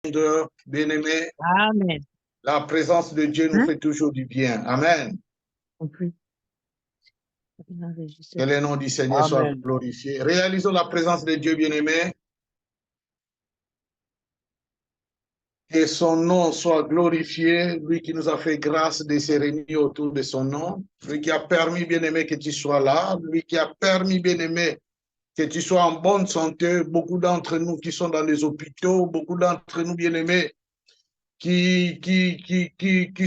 Bien-aimés, Amen. la présence de Dieu nous fait toujours du bien. Amen. Que le nom du Seigneur soit glorifié. Réalisons la présence de Dieu, bien-aimés. Que son nom soit glorifié, lui qui nous a fait grâce de se réunir autour de son nom, lui qui a permis, bien-aimé, que tu sois là, lui qui a permis, bien-aimé, que tu sois en bonne santé. Beaucoup d'entre nous qui sont dans les hôpitaux, beaucoup d'entre nous, bien-aimés, qui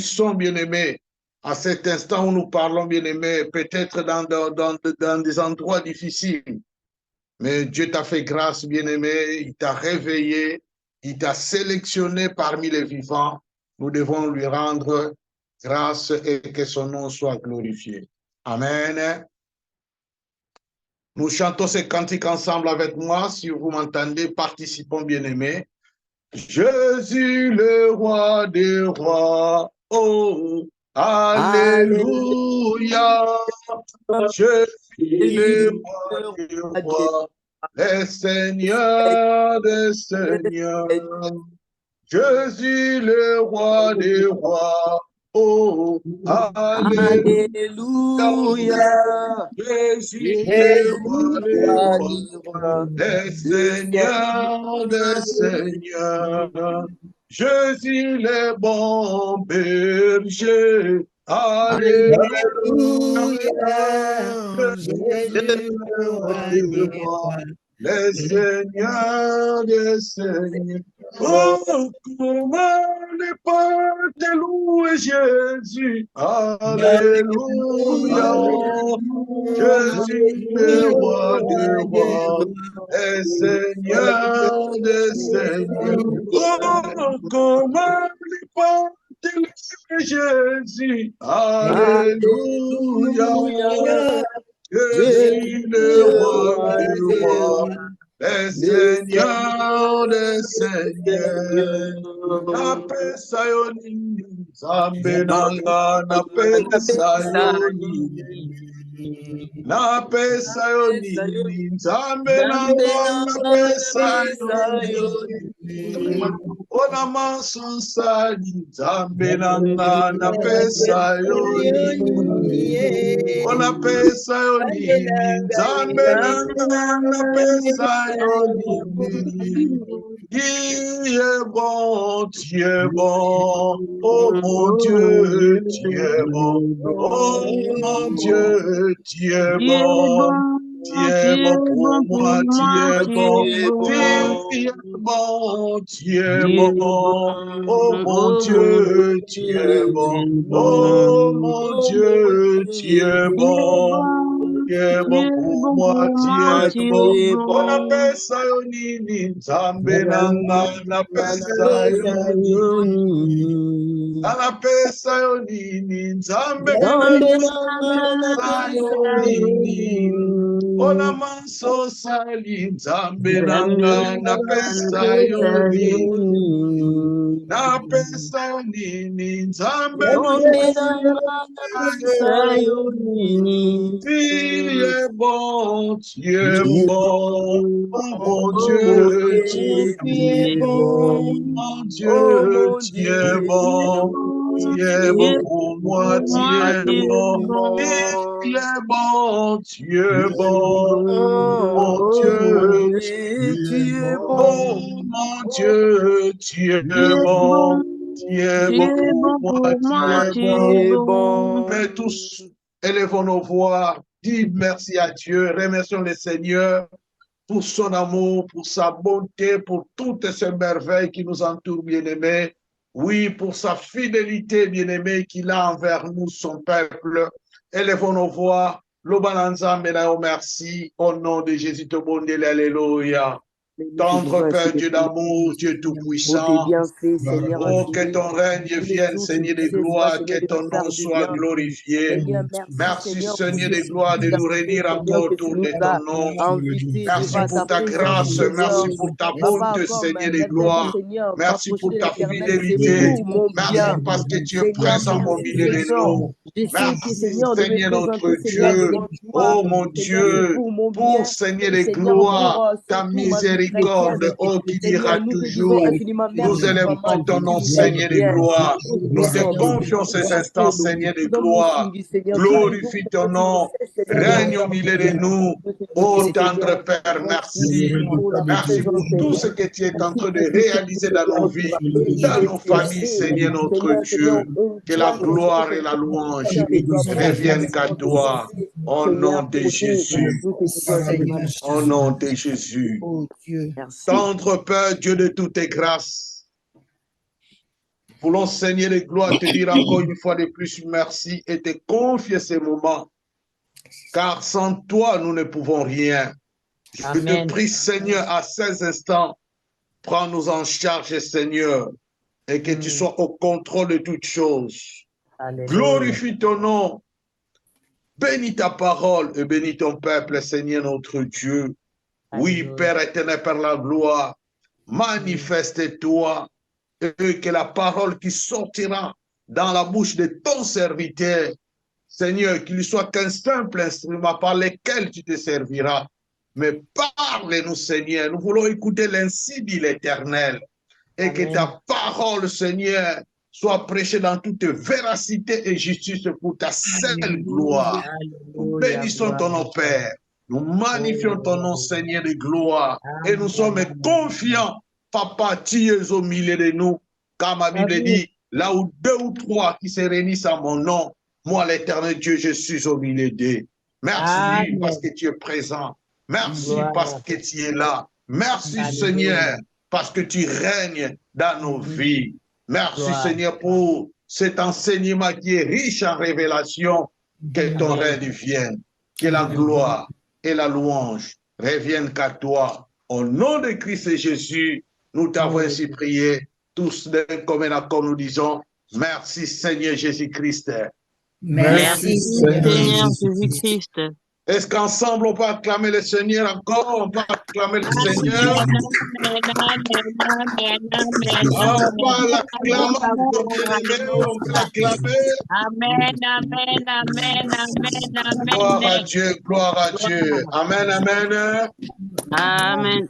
sont, bien-aimés, à cet instant où nous parlons, bien-aimés, peut-être dans des endroits difficiles. Mais Dieu t'a fait grâce, bien-aimé, il t'a réveillé, il t'a sélectionné parmi les vivants. Nous devons lui rendre grâce et que son nom soit glorifié. Amen. Nous chantons ces cantiques ensemble avec moi. Si vous m'entendez, participons, bien-aimés. Jésus, le roi des rois. Oh, alléluia. Jésus, le roi des rois. Le Seigneur des seigneurs. Jésus, le roi des rois. Oh, alléluia. Jésus, le roi des rois. Le Seigneur des seigneurs. Jésus, le bon berger. Alléluia. Jésus, le roi des rois. Le Seigneur des seigneurs. Oh, comment ne pas te louer, Jésus. Alléluia. Jésus, le roi des rois. Le Seigneur des seigneurs. Oh, comment ne pas te louer, Jésus. Alléluia. Jésus, le roi des rois. Le Seigneur des seigneurs. Nape sayoni, zambe nanga, nape sayoni. Nape sayoni, zambe nanga, nape sayoni. Ona manso sali, zambe nanga, nape sayoni. Ona pesa yoni, zambe nanga, nape sayoni. Il est bon, tu es bon, oh mon Dieu, tu es bon, oh mon Dieu, tu es bon, tu es bon pour moi, tu es bon, tu es bon, tu es bon, oh mon Dieu, tu es bon, oh mon Dieu, tu es bon. Tu es bon pour moi, tu es bon. On appelle ça yonini, Nzambe nanga, on appelle ça yonini. On appelle ça yonini, Nzambe nanga, on appelle ça yonini. On a manso sali, Nzambe nanga, on appelle ça yonini. Na pesa yonini, Nzambe nanga, tu es bon, tu es bon, oh mon Dieu, tu es bon, mon Dieu, tu es bon, tu es bon pour moi, tu es bon, tu es bon, tu es bon, mon Dieu, tu es bon, mon Dieu, tu es bon. Tu es bon pour moi, tu es bon. Mais tous, élevons nos voix, dis merci à Dieu, remercions le Seigneur pour son amour, pour sa bonté, pour toutes ces merveilles qui nous entourent, bien-aimés. Oui, pour sa fidélité, bien-aimée, qu'il a envers nous, son peuple. Élevons nos voix, l'Obananza, Ménao, merci, au nom de Jésus, te bon Dieu, alléluia. Tendre Père, Dieu d'amour, Dieu tout-puissant, oh, que ton règne vienne, Seigneur de gloire, que ton nom soit glorifié. Merci, Seigneur de gloire, de nous réunir encore autour de ton nom. Merci pour ta grâce, merci pour ta bonté, Seigneur de gloire. Merci pour ta fidélité. Merci parce que tu es présent au milieu de nous. Merci, Seigneur notre Dieu. Oh mon Dieu, pour Seigneur de gloire, ta miséricorde. miséricorde, oh, qui dira toujours, nous élèverons ton nom, Seigneur de gloire. Nous te confions ces instants, Seigneur de gloire. Glorifie ton nom, règne au milieu de nous. Oh, tendre Père, merci. Merci pour tout ce que tu es en train de réaliser dans nos vies, dans nos familles, Seigneur notre Dieu. Que la gloire et la louange reviennent qu'à toi. Au nom de Jésus. Au nom de Jésus. Tendre Père, Dieu de toutes tes grâces. Voulons, Seigneur de gloire, te dire encore une fois de plus merci et te confier ces moments. Car sans toi, nous ne pouvons rien. Je te prie, Seigneur, à ces instants, prends-nous en charge, Seigneur, et que tu sois au contrôle de toutes choses. Glorifie ton nom. Bénis ta parole et bénis ton peuple, Seigneur notre Dieu. Oui, Père éternel, par la gloire, manifeste-toi et que la parole qui sortira dans la bouche de ton serviteur, Seigneur, qu'il soit qu'un simple instrument par lequel tu te serviras. Mais parle-nous, Seigneur. Nous voulons écouter l'ainsi dit l'Éternel. Et que ta parole, Seigneur, soit prêchée dans toute véracité et justice pour ta seule gloire. Nous bénissons ton nom, Père. Nous magnifions ton nom, Seigneur de gloire. Et nous sommes confiants, Papa, tu es au milieu de nous. Car ma Bible dit, là où 2 ou 3 qui se réunissent à mon nom, moi, l'Éternel Dieu, je suis au milieu d'eux. Merci parce que tu es présent. Merci parce que tu es là. Merci, Seigneur, parce que tu règnes dans nos vies. Merci, Seigneur, pour cet enseignement qui est riche en révélation. Que ton règne vienne. Que la gloire et la louange reviennent qu'à toi. Au nom de Christ Jésus, nous t'avons ainsi prié. Tous d'un commun accord, nous disons merci, Seigneur Jésus-Christ. Merci, Seigneur Jésus-Christ. Est-ce qu'ensemble on peut acclamer le Seigneur encore? On peut acclamer le Seigneur. On peut l'acclamer, on peut l'acclamer. Amen, amen, amen, amen, amen. Gloire à Dieu, gloire à Dieu. Amen, amen. Amen.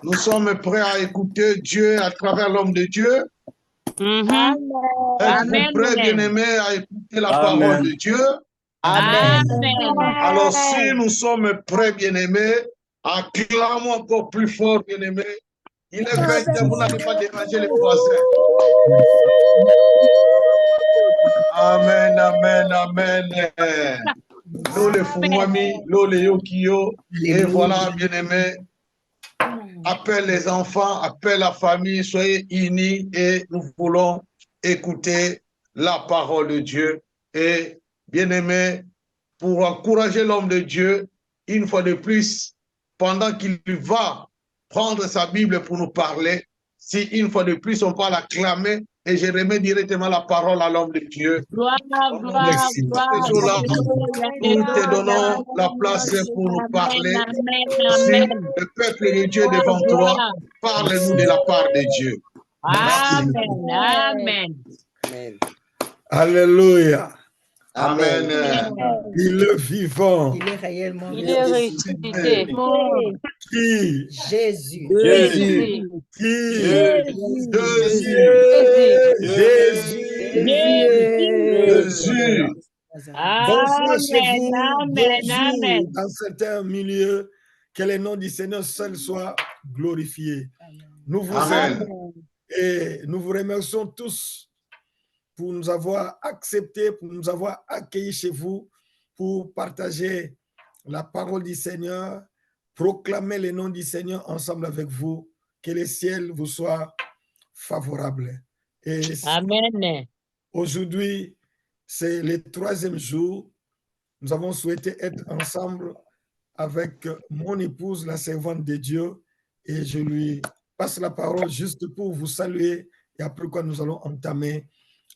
Nous sommes prêts à écouter Dieu à travers l'homme de Dieu. Êtes-vous prêts, bien-aimés, à écouter la parole de Dieu? Amen. Alors, si nous sommes prêts, bien-aimés, acclamons encore plus fort, bien-aimés. Il est 20h, vous n'allez pas déranger les voisins. Amen, amen, amen. Nous les Fumwami, nous les Yokio, et voilà, bien-aimés, appelle les enfants, appelle la famille, soyez unis et nous voulons écouter la parole de Dieu. Et bien-aimés, pour encourager l'homme de Dieu, une fois de plus, pendant qu'il va prendre sa Bible pour nous parler, si une fois de plus on va l'acclamer, et je remets directement la parole à l'homme de Dieu. Gloire, gloire, gloire. Nous te donnons la place pour nous parler. Si le peuple de Dieu est devant toi, parle-nous de la part de Dieu. Amen, amen. Alléluia. Amen. Il est vivant. Il est réellement Il est ressuscité. Qui? Jésus. Jésus. Qui? Jésus. Amen. Dans certains milieux, que le nom du Seigneur seul soit glorifié. Nous vous aimons et nous vous remercions tous pour nous avoir acceptés, pour nous avoir accueillis chez vous, pour partager la parole du Seigneur, proclamer le nom du Seigneur ensemble avec vous, que le ciel vous soit favorable. Et amen. Aujourd'hui, c'est le 3e jour. Nous avons souhaité être ensemble avec mon épouse, la servante de Dieu, et je lui passe la parole juste pour vous saluer et après quoi nous allons entamer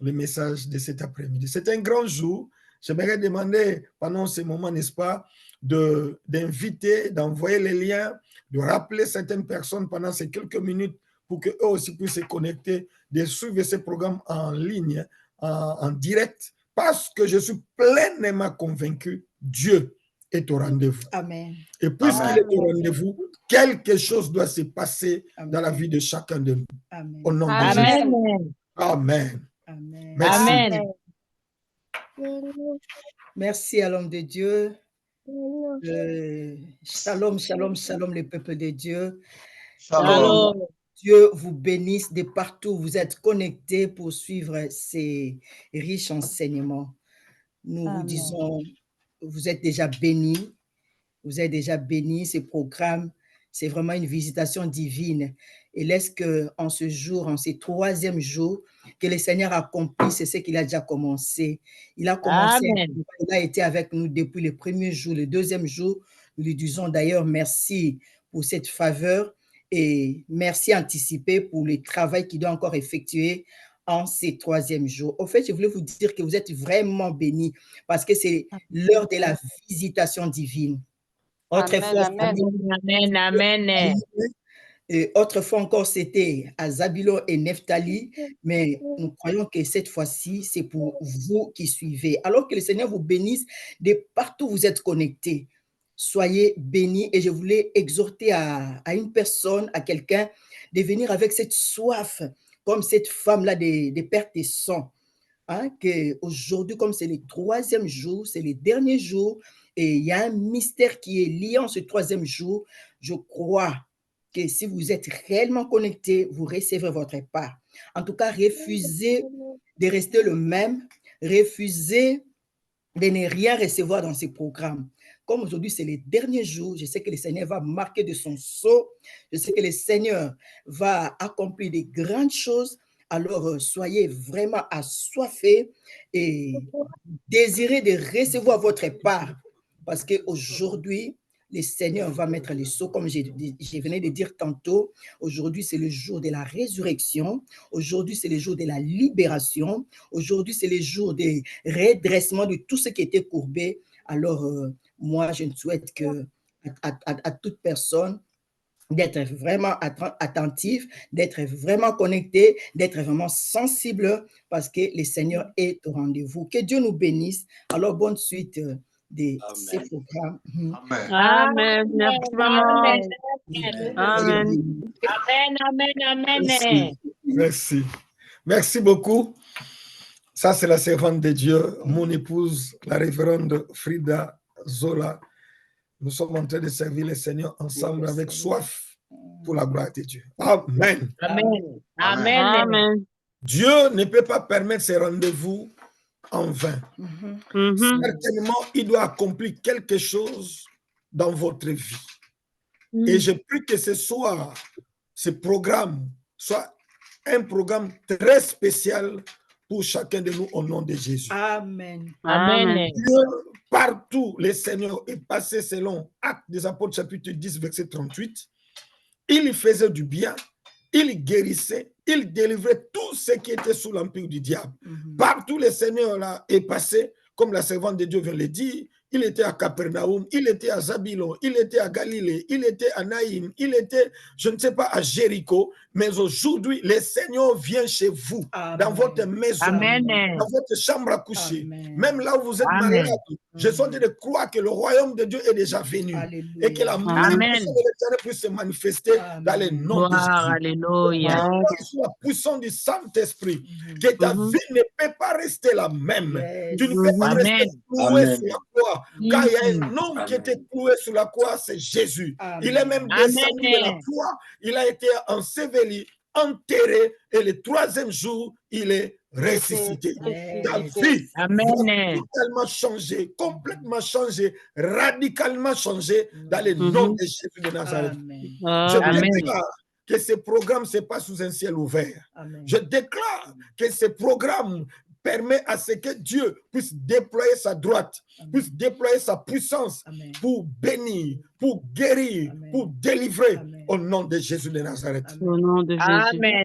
le message de cet après-midi. C'est un grand jour. J'aimerais demander pendant ce moment, n'est-ce pas, d'inviter, d'envoyer les liens, de rappeler certaines personnes pendant ces quelques minutes pour qu'eux aussi puissent se connecter, de suivre ces programmes en ligne, en direct, parce que je suis pleinement convaincu, Dieu est au rendez-vous. Amen. Et puisqu'il Amen. est au rendez-vous, quelque chose doit se passer Amen. dans la vie de chacun de nous. Amen. Au nom de Jésus. Amen. Amen. Amen. Merci. Amen. Merci à l'homme de Dieu. Shalom, shalom, shalom, le peuple de Dieu. Shalom. Shalom. Dieu vous bénisse de partout où vous êtes connectés pour suivre ces riches enseignements. Nous vous Amen. disons, vous êtes déjà bénis. Vous êtes déjà bénis. Ce programme, c'est vraiment une visitation divine. Et laisse que en ce jour, en ces 3e jours, que le Seigneur accomplisse ce qu'il a déjà commencé. Il a commencé, Amen. il a été avec nous depuis le 1er jour, le 2e jour. Nous lui disons d'ailleurs merci pour cette faveur et merci anticipé pour le travail qu'il doit encore effectuer en ces 3e jours. Au fait, je voulais vous dire que vous êtes vraiment bénis parce que c'est l'heure de la visitation divine. Autrefois, Amen. Amen. et autrefois encore, c'était à Zabulon et Nephtali, mais nous croyons que cette fois-ci, c'est pour vous qui suivez. Alors que le Seigneur vous bénisse de partout où vous êtes connectés. Soyez bénis et je voulais exhorter à une personne, à quelqu'un, de venir avec cette soif, comme cette femme-là de perte de sang. Hein, qu'aujourd'hui, comme c'est le 3e jour, c'est le dernier jour, et il y a un mystère qui est lié en ce 3e jour. Je crois que si vous êtes réellement connecté, vous recevrez votre part. En tout cas, refusez de rester le même, refusez de ne rien recevoir dans ces programmes. Comme aujourd'hui, c'est les derniers jours, je sais que le Seigneur va marquer de son sceau, je sais que le Seigneur va accomplir de grandes choses. Alors, soyez vraiment assoiffés et désirez de recevoir votre part. Parce qu'aujourd'hui, le Seigneur va mettre les sceaux, comme je venais de dire tantôt. Aujourd'hui, c'est le jour de la résurrection. Aujourd'hui, c'est le jour de la libération. Aujourd'hui, c'est le jour du redressement de tout ce qui était courbé. Alors, moi, je ne souhaite que à toute personne d'être vraiment attentif, d'être vraiment connecté, d'être vraiment sensible parce que le Seigneur est au rendez-vous. Que Dieu nous bénisse. Alors, bonne suite de ces programmes. Amen. Amen. Merci, maman. Amen. Amen. Amen. Amen. Merci. Merci. Merci beaucoup. Ça, c'est la servante de Dieu, mon épouse, la révérende Frida Zola. Nous sommes en train de servir le Seigneur ensemble avec soif pour la gloire de Dieu. Amen. Amen. Amen. Amen. Dieu ne peut pas permettre ces rendez-vous en vain. Mhm. Certainement, il doit accomplir quelque chose dans votre vie. Et je prie que ce soir, ce programme soit un programme très spécial pour chacun de nous au nom de Jésus. Amen. Amen. Dieu, partout, le Seigneur est passé selon Actes des Apôtres, chapitre 10, verset 38. Il faisait du bien, il guérissait, il délivrait tout ce qui était sous l'empire du diable. Partout, le Seigneur là est passé, comme la servante de Dieu vient le dire. Il était à Capernaum, il était à Zabulon, il était à Galilée, il était à Naïm, il était, je ne sais pas, à Jéricho. Mais aujourd'hui, le Seigneur vient chez vous, dans votre maison, Amen. dans votre chambre à coucher, Amen. même là où vous êtes Amen. malade. Je suis en train de croire que le royaume de Dieu est déjà venu Alléluia. et que la Amen. manifestation de l'Éternel puisse se manifester dans les noms de Gloire. Jésus. Alléluia. Sous la puissance du Saint-Esprit, que ta vie ne peut pas rester la même. Yes. Tu ne peux pas rester Amen. cloué Amen. sur la croix. Car il y a un homme qui était cloué sur la croix, c'est Jésus. Amen. Il est même descendu de la Amen. croix. Il a été enseveli, enterré, et le 3e jour, il est ressuscité. Ta Yes. vie va Amen. totalement changer, complètement changer, radicalement changer dans le nom de Jésus de Nazareth. Amen. Je Amen. déclare que ce programme se passe sous un ciel ouvert. Amen. Je déclare que ce programme permet à ce que Dieu puisse déployer sa droite, puisse déployer sa puissance Amen. pour bénir, pour guérir, Amen. pour délivrer Amen. au nom de Jésus de Nazareth. Au nom de Jésus. Amen.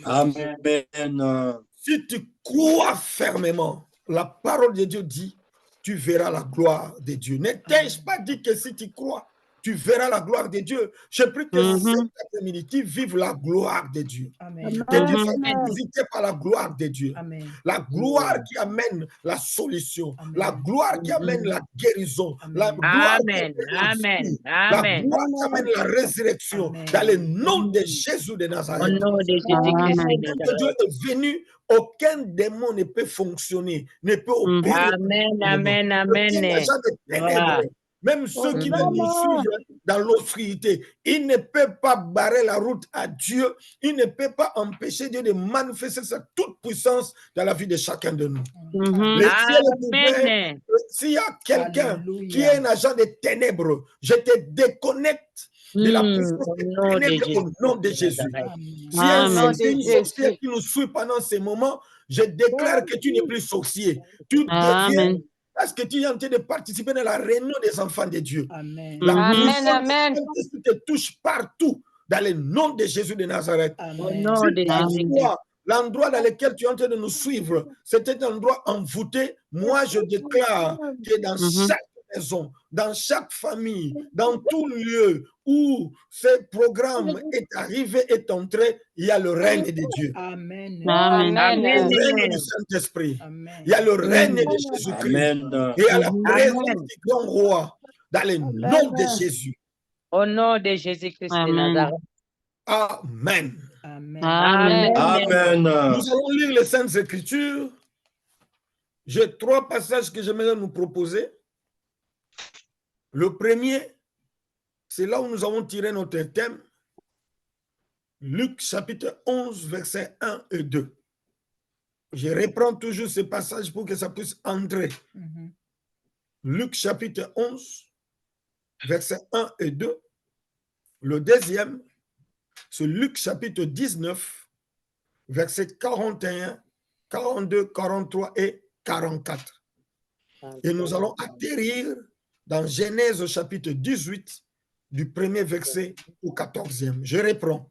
Amen. Si tu crois fermement, la parole de Dieu dit, tu verras la gloire de Dieu. Ne t'ai-je pas dit que si tu crois, tu verras la gloire de Dieu. Je prie que cet après-midi, tu vives la gloire de Dieu. Amen. Que tu sois visité par la gloire de Dieu. Amen. La gloire qui amène la solution. Amen. La gloire qui amène la guérison. Amen. La gloire qui Amen. amène la Amen. vie. La Amen. gloire qui amène la résurrection. Amen. Dans le nom de Jésus de Au Nazareth. nom de Jésus-Christ Depuis de que Dieu Nazareth. est venu, aucun démon ne peut fonctionner, ne peut opérer. Amen. Amen. Aucun Amen. agent de ténèbres, même ceux qui veulent nous suivre dans l'obscurité, ils ne peuvent pas barrer la route à Dieu. Ils ne peuvent pas empêcher Dieu de manifester sa toute puissance dans la vie de chacun de nous. Le ciel est ouvert. Amen. S'il y a quelqu'un Alléluia. qui est un agent de ténèbres, je te déconnecte de la puissance Au des nom de ténèbres Jésus. au nom de Jésus. Amen. Si un Amen. sorcier, une sorcière qui nous suit pendant ces moments, je déclare que tu n'es plus sorcier. Tu deviens, Amen. parce que tu es en train de participer dans la réunion des enfants de Dieu. Amen. La Amen, puissance amen. de Saint-Esprit te touche partout dans le nom de Jésus de Nazareth. Au Amen. nom de Jésus-Christ. L'endroit dans lequel tu es en train de nous suivre, c'était un endroit envoûté. Moi, je déclare que dans chaque maison, dans chaque famille, dans tout lieu où ce programme est arrivé, est entré, il y a le règne de Dieu. Amen. Amen. Il y a le règne du Saint-Esprit. Amen. Il y a le règne de Jésus-Christ. Amen. Et à la présence Amen. du grand roi, dans le nom de Jésus. Au nom de Jésus-Christ de Amen. Nazareth. Amen. Amen. Amen. Amen. Nous allons lire les Saintes Écritures. J'ai 3 passages que j'aimerais nous proposer. Le premier, c'est là où nous avons tiré notre thème. Luc chapitre 11, versets 1 et 2. Je reprends toujours ce passage pour que ça puisse entrer. Mhm. Luc chapitre 11, versets 1 et 2. Le deuxième, c'est Luc chapitre 19, versets 41, 42, 43 et 44. Et nous allons atterrir dans Genèse chapitre 18, du premier verset au 14e. Je reprends.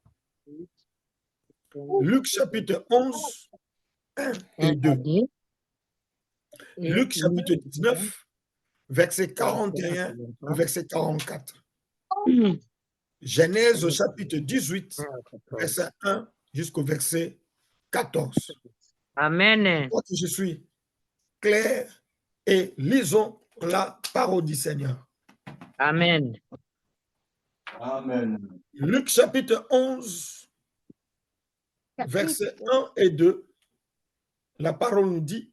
Luc chapitre 11, 1 et 2. Luc chapitre 19, verset 41, verset 44. Genèse chapitre 18, verset 1 jusqu'au verset 14. Amen. Je crois que je suis clair et lisons la parole du Seigneur. Amen. Amen. Luc chapitre 11, versets 1 et 2. La parole nous dit,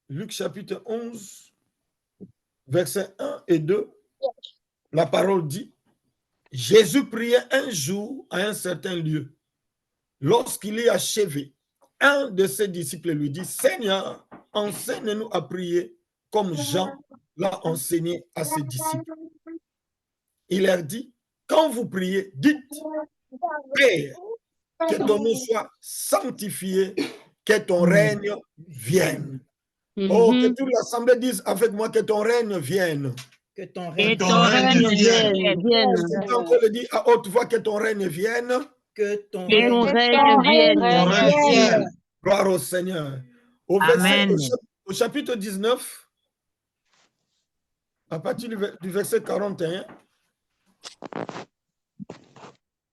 Luc chapitre 11, versets 1 et 2, la parole dit, Jésus priait un jour à un certain lieu. Lorsqu'il est achevé, un de ses disciples lui dit, Seigneur, enseigne-nous à prier comme Jean l'a enseigné à ses disciples. Il leur dit, quand vous priez, dites, Père, que ton nom soit sanctifié, que ton règne vienne. Oh, que toute l'assemblée dise avec moi que ton règne vienne. Que ton Et règne ton règne vienne. C'est encore le dit à haute voix que ton règne vienne. que ton Que ton règne règne Ton règne vienne. vienne. Gloire au Seigneur. Amen. Au chapitre 19, à partir du verset 41,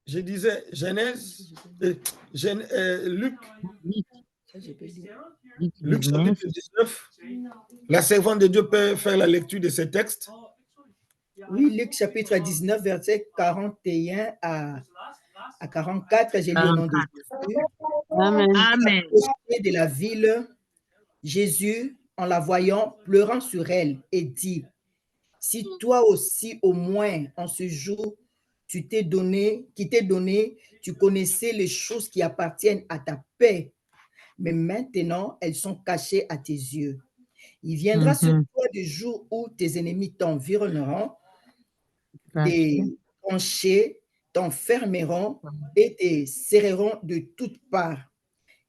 je disais Genèse, Luc, Ça, j'ai pas dit. Luc chapitre 19. La servante de Dieu peut faire la lecture de ces textes. Oui, Luc chapitre 19, verset 41 à 44, j'ai lu au nom de Jésus. Amen. Amen. Au pied de la ville, Jésus, en la voyant, pleurant sur elle, et dit, si toi aussi, au moins, en ce jour, qui t'est donné, tu connaissais les choses qui appartiennent à ta paix, mais maintenant, elles sont cachées à tes yeux. Il viendra sur toi des jours où tes ennemis t'environneront, des tranchées t'enfermeront et te serreront de toutes parts.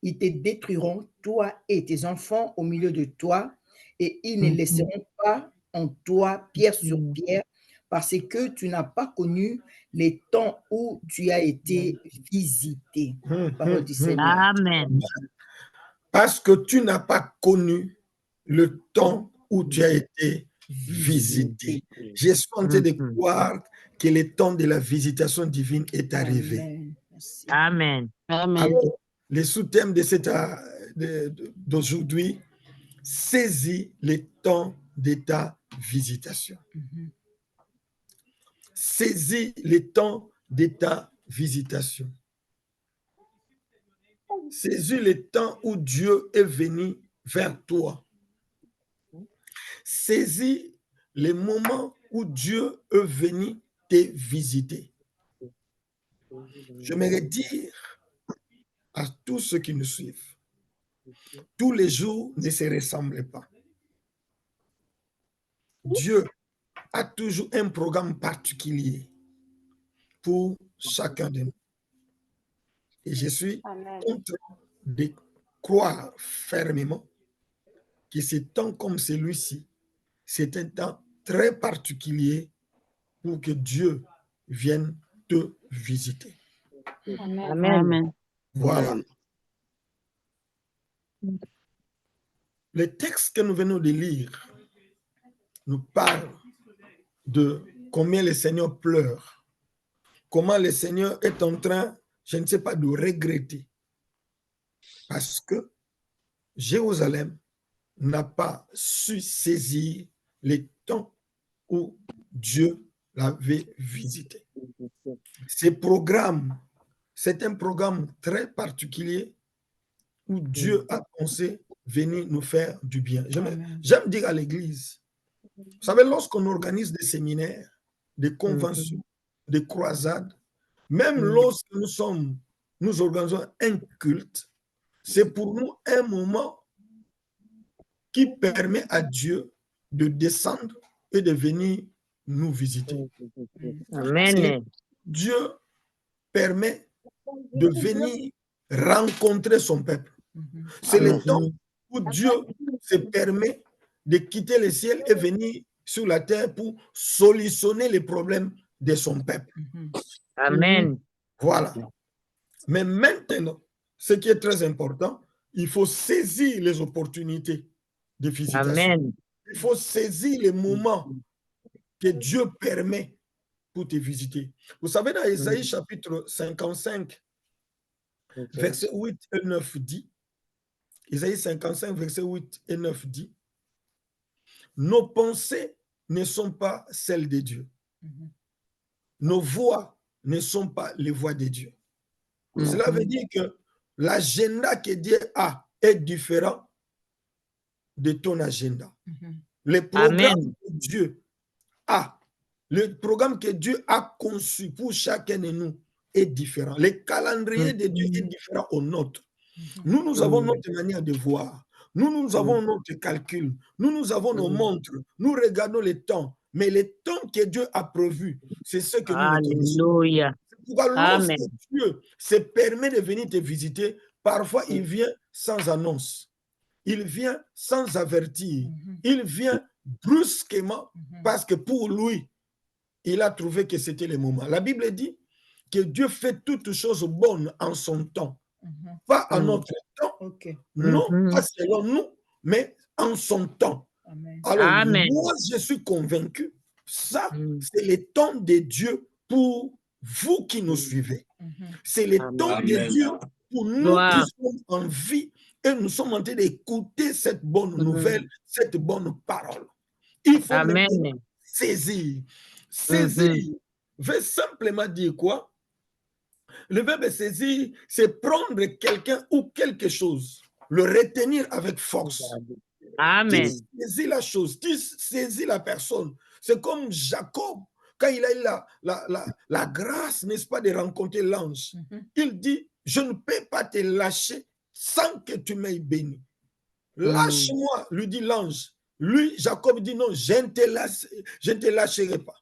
Ils te détruiront, toi et tes enfants au milieu de toi, et ils ne laisseront pas en toi pierre sur pierre, parce que tu n'as pas connu les temps où tu as été visité. Parole du Seigneur. Amen. Parce que tu n'as pas connu le temps où tu as été visiter. J'ai tenté de croire que le temps de la visitation divine est arrivé. Amen. Merci. Amen. Alors, le sous-thème de d'aujourd'hui, saisis le temps de ta visitation. Saisis le temps de ta visitation. Saisis le temps où Dieu est venu vers toi. Saisis les moments où Dieu est venu te visiter. J'aimerais dire à tous ceux qui nous suivent, tous les jours ne se ressemblent pas. Dieu a toujours un programme particulier pour chacun de nous. Et je suis en train de croire fermement que ce temps comme celui-ci, c'est un temps très particulier pour que Dieu vienne te visiter. Amen. Voilà. Le texte que nous venons de lire nous parle de combien le Seigneur pleure, comment le Seigneur est en train, je ne sais pas, de regretter, parce que Jérusalem n'a pas su saisir les temps où Dieu l'avait visité. Ce programme, c'est un programme très particulier où Dieu a pensé venir nous faire du bien. J'aime dire à l'Église, vous savez, lorsqu'on organise des séminaires, des conventions, des croisades, même lorsque nous organisons un culte, c'est pour nous un moment qui permet à Dieu de descendre et de venir nous visiter. Amen. Dieu permet de venir rencontrer son peuple. C'est le temps où Dieu se permet de quitter le ciel et venir sur la terre pour solutionner les problèmes de son peuple. Amen. Voilà. Mais maintenant, ce qui est très important, il faut saisir les opportunités de visitation. Amen. Il faut saisir les moments que Dieu permet pour te visiter. Vous savez, dans Ésaïe chapitre 55, verset 8 et 9 dit, Ésaïe 55, verset 8 et 9 dit, nos pensées ne sont pas celles de Dieu. Nos voix ne sont pas les voix de Dieu. Cela veut dire que l'agenda que Dieu a est différent de ton agenda. Le programme que Dieu a, le programme que Dieu a conçu pour chacun de nous est différent. Le calendrier de Dieu est différent au nôtre. Nous avons notre manière de voir. Nous avons notre calcul. Nous avons nos montres. Nous regardons les temps. Mais les temps que Dieu a prévus, c'est ce que nous connaissons. Alléluia. Lorsque Dieu se permet de venir te visiter, parfois il vient sans annonce. Il vient sans avertir. Il vient brusquement parce que pour lui, il a trouvé que c'était le moment. La Bible dit que Dieu fait toutes choses bonnes en son temps. Pas en notre temps, non pas selon nous, mais en son temps. Alors, moi, je suis convaincu, ça, c'est le temps de Dieu pour vous qui nous suivez. C'est le temps de Dieu pour nous qui sommes en vie et nous sommes en train d'écouter cette bonne nouvelle, cette bonne parole. Il faut saisir. Saisir veut simplement dire quoi? Le verbe saisir, c'est prendre quelqu'un ou quelque chose, le retenir avec force. Amen. Tu saisis la chose, tu saisis la personne. C'est comme Jacob, quand il a eu la grâce, n'est-ce pas, de rencontrer l'ange. Il dit, je ne peux pas te lâcher sans que tu m'aies béni. Lâche-moi, lui dit l'ange. Lui, Jacob dit non, je ne te lâcherai pas.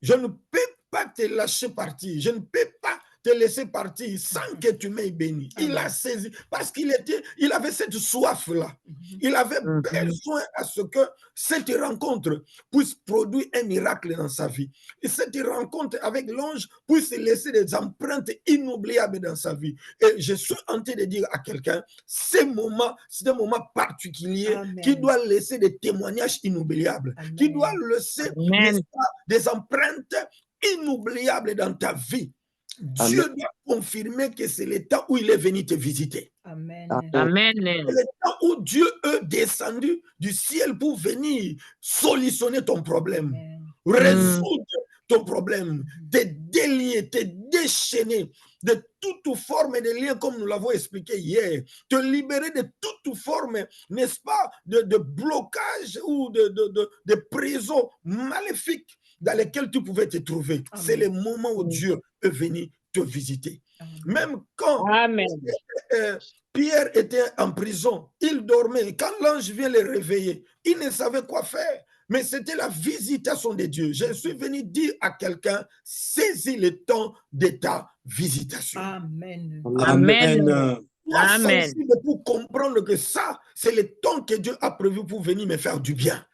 Je ne peux pas te lâcher partir. Je ne peux pas te laisser partir sans que tu m'aies béni. Il a saisi, parce il avait cette soif-là. Il avait besoin à ce que cette rencontre puisse produire un miracle dans sa vie. Et cette rencontre avec l'ange puisse laisser des empreintes inoubliables dans sa vie. Et je suis en train de dire à quelqu'un, c'est un moment particulier qui doit laisser des témoignages inoubliables, qui doit laisser des empreintes inoubliables dans ta vie. Dieu doit confirmer que c'est le temps où il est venu te visiter. Amen. Amen. C'est le temps où Dieu est descendu du ciel pour venir solutionner ton problème, résoudre ton problème, te délier, te déchaîner de toute forme de lien, comme nous l'avons expliqué hier, te libérer de toute forme, n'est-ce pas, de blocage ou de prison maléfique dans lesquelles tu pouvais te trouver. C'est le moment où Dieu est venu te visiter. Même quand Pierre était en prison, il dormait. Quand l'ange vient le réveiller, il ne savait quoi faire. Mais c'était la visitation de Dieu. Je suis venu dire à quelqu'un, saisis le temps de ta visitation. Amen. Amen. Sois sensible pour comprendre que ça, c'est le temps que Dieu a prévu pour venir me faire du bien.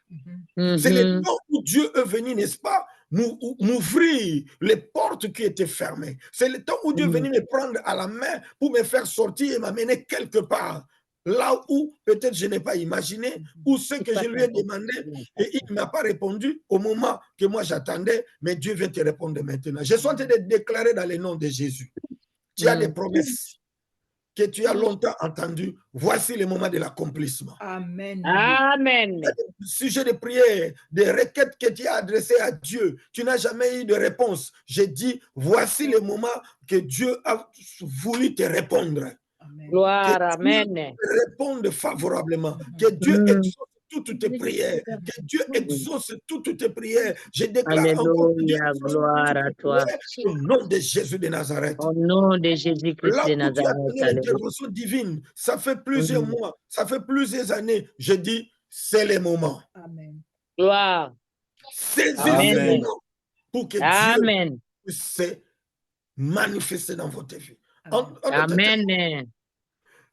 C'est le temps où Dieu est venu, n'est-ce pas, m'ouvrir les portes qui étaient fermées. C'est le temps où Dieu est venu me prendre à la main pour me faire sortir et m'amener quelque part. Là où peut-être je n'ai pas imaginé, ou ce que je lui ai demandé, et il ne m'a pas répondu au moment que moi j'attendais, mais Dieu vient te répondre maintenant. Je suis en train de déclarer dans le nom de Jésus. Tu as des promesses que tu as longtemps entendues. Voici le moment de l'accomplissement. Amen. Amen. Sujet de prière, des requêtes que tu as adressées à Dieu, tu n'as jamais eu de réponse. J'ai dit, voici le moment que Dieu a voulu te répondre. Amen. Gloire, Que Dieu amen. te réponde favorablement, que Dieu exauce toutes tes prières, que Dieu exauce toutes tes prières. Je déclare encore que Dieu Alléluia, exauce gloire toutes à tes toi. prières au nom de Jésus de Nazareth. Au nom de Jésus-Christ Là de où tu as Nazareth. donné Alléluia. l'intervention divine, ça fait plusieurs mois, ça fait plusieurs années, je dis, c'est le moment. Amen. Gloire. Saisis ce Amen. moment pour que Dieu Amen. puisse se manifester dans votre vie. Amen.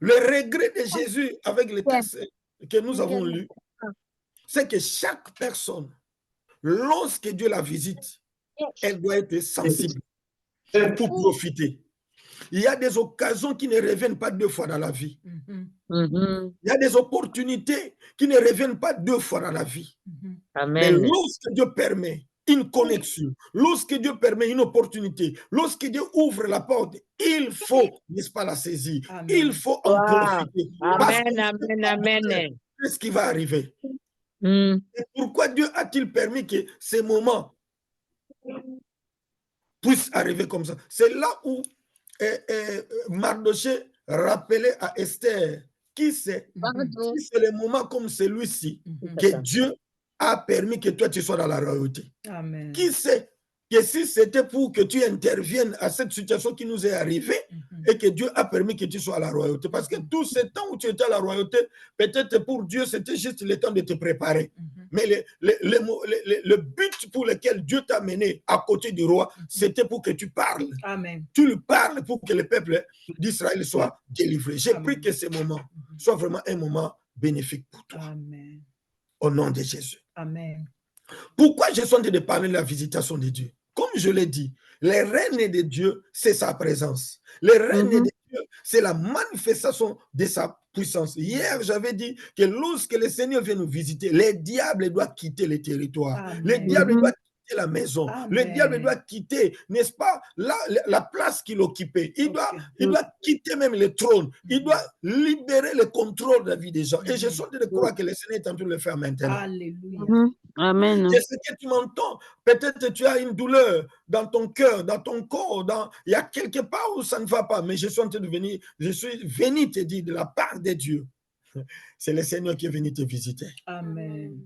Le regret de Jésus avec le texte que nous avons lu, c'est que chaque personne, lorsque Dieu la visite, elle doit être sensible pour profiter. Il y a des occasions qui ne reviennent pas 2 fois dans la vie. Il y a des opportunités qui ne reviennent pas 2 fois dans la vie. Mais Amen. lorsque Dieu permet une connexion, lorsque Dieu permet une opportunité, lorsque Dieu ouvre la porte, il faut, n'est-ce pas, la saisir. Amen. Il faut en profiter. Parce Amen, que amen. qu'est-ce qui va arriver? Mm. Et pourquoi Dieu a-t-il permis que ces moments puissent arriver comme ça? C'est là où Mardochée rappelait à Esther qui c'est le moment comme celui-ci que Dieu a permis que toi tu sois dans la royauté. Amen. Qui sait que si c'était pour que tu interviennes à cette situation qui nous est arrivée et que Dieu a permis que tu sois à la royauté. Parce que tout ce temps où tu étais à la royauté, peut-être pour Dieu, c'était juste le temps de te préparer. Mais le but pour lequel Dieu t'a mené à côté du roi, c'était pour que tu parles. Amen. Tu lui parles pour que le peuple d'Israël soit délivré. J'ai pris que ce moment soit vraiment un moment bénéfique pour toi. Amen. Au nom de Jésus. Amen. Pourquoi je suis en train de parler de la visitation de Dieu? Comme je l'ai dit, les règnes de Dieu, c'est sa présence. Les règnes de Dieu, c'est la manifestation de sa puissance. Hier, j'avais dit que lorsque le Seigneur vient nous visiter, les diables doivent quitter le territoire. Amen. Les diables doivent quitter la maison. Amen. Le diable doit quitter, n'est-ce pas, la place qu'il occupait. Il doit quitter même le trône. Il doit libérer le contrôle de la vie des gens. Et je suis en train de croire que le Seigneur est en train de le faire maintenant. Alléluia. Amen. Je sais que tu m'entends. Peut-être que tu as une douleur dans ton cœur, dans ton corps. Il y a quelque part où ça ne va pas. Mais je suis en train de venir. Je suis venu te dire de la part de Dieu. C'est le Seigneur qui est venu te visiter. Amen.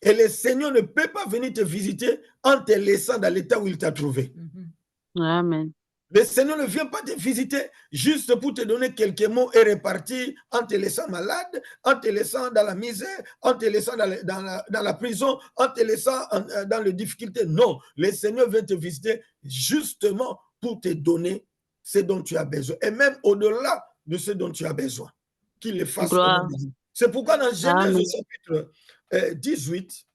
Et le Seigneur ne peut pas venir te visiter en te laissant dans l'état où il t'a trouvé. Amen. Le Seigneur ne vient pas te visiter juste pour te donner quelques mots et repartir en te laissant malade, en te laissant dans la misère, en te laissant dans la prison, en te laissant dans les difficultés. Non, le Seigneur vient te visiter justement pour te donner ce dont tu as besoin. Et même au-delà de ce dont tu as besoin, qu'il le fasse. C'est pourquoi dans Genèse au chapitre 18,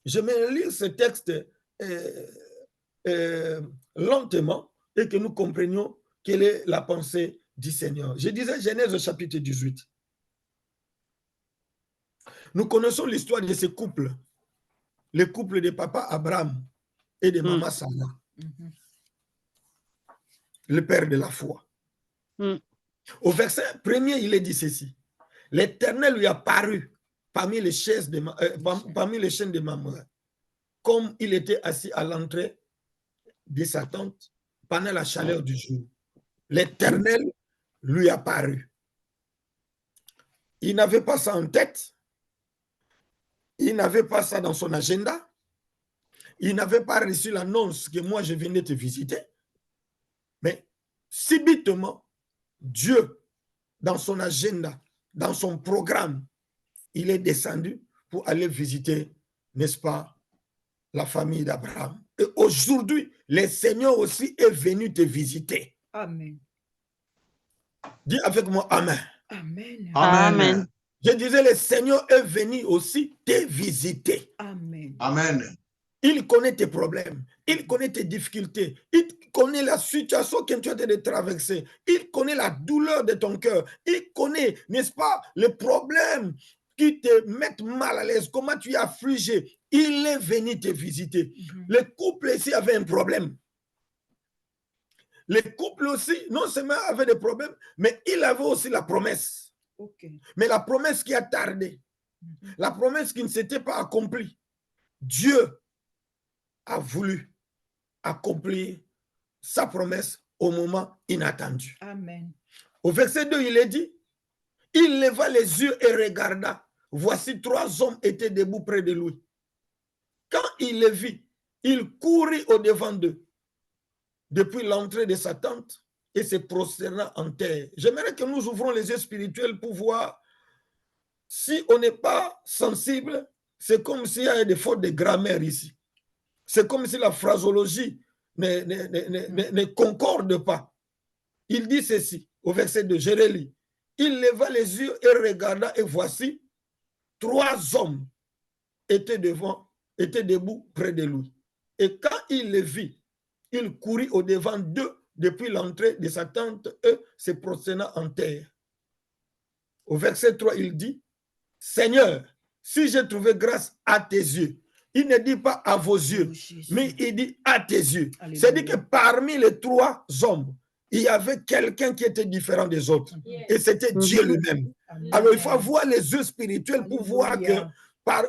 je vais lire ce texte lentement et que nous comprenions quelle est la pensée du Seigneur. Je disais Genèse au chapitre 18. Nous connaissons l'histoire de ce couple, le couple de papa Abraham et de maman Sarah, le père de la foi. Au verset 1er, il est dit ceci. L'Éternel lui a paru parmi les chaînes de Mamré, comme il était assis à l'entrée de sa tente pendant la chaleur du jour. L'Éternel lui a paru. Il n'avait pas ça en tête. Il n'avait pas ça dans son agenda. Il n'avait pas reçu l'annonce que moi je venais te visiter. Mais subitement, Dieu, dans son agenda, dans son programme, il est descendu pour aller visiter, n'est-ce pas, la famille d'Abraham. Et aujourd'hui, le Seigneur aussi est venu te visiter. Amen. Dis avec moi Amen. Amen. Amen. Je disais, le Seigneur est venu aussi te visiter. Amen. Amen. Il connaît tes problèmes, il connaît tes difficultés, il connaît la situation que tu as de traverser, il connaît la douleur de ton cœur, il connaît, n'est-ce pas, les problèmes qui te mettent mal à l'aise, comment tu es affligé. Il est venu te visiter. Le couple ici avait un problème. Le couple aussi, non seulement avait des problèmes, mais il avait aussi la promesse. Okay. Mais la promesse qui a tardé, la promesse qui ne s'était pas accomplie, Dieu a voulu accomplir sa promesse au moment inattendu. Amen. Au verset 2, il est dit, il leva les yeux et regarda. Voici 3 hommes étaient debout près de lui. Quand il les vit, il courut au-devant d'eux, depuis l'entrée de sa tente, et se prosterna en terre. J'aimerais que nous ouvrons les yeux spirituels pour voir si on n'est pas sensible. C'est comme s'il y a des fautes de grammaire ici. C'est comme si la phrasologie ne concorde pas. Il dit ceci, au verset 2, je relis. Il leva les yeux et regarda, et voici 3 hommes étaient debout près de lui. Et quand il les vit, il courut au-devant d'eux depuis l'entrée de sa tente et se prosterna en terre. Au verset 3, il dit, Seigneur, si j'ai trouvé grâce à tes yeux, il ne dit pas à vos yeux, mais il dit à tes yeux. C'est-à-dire que parmi les 3 hommes, il y avait quelqu'un qui était différent des autres. Et c'était Dieu lui-même. Alors il faut avoir les yeux spirituels pour voir que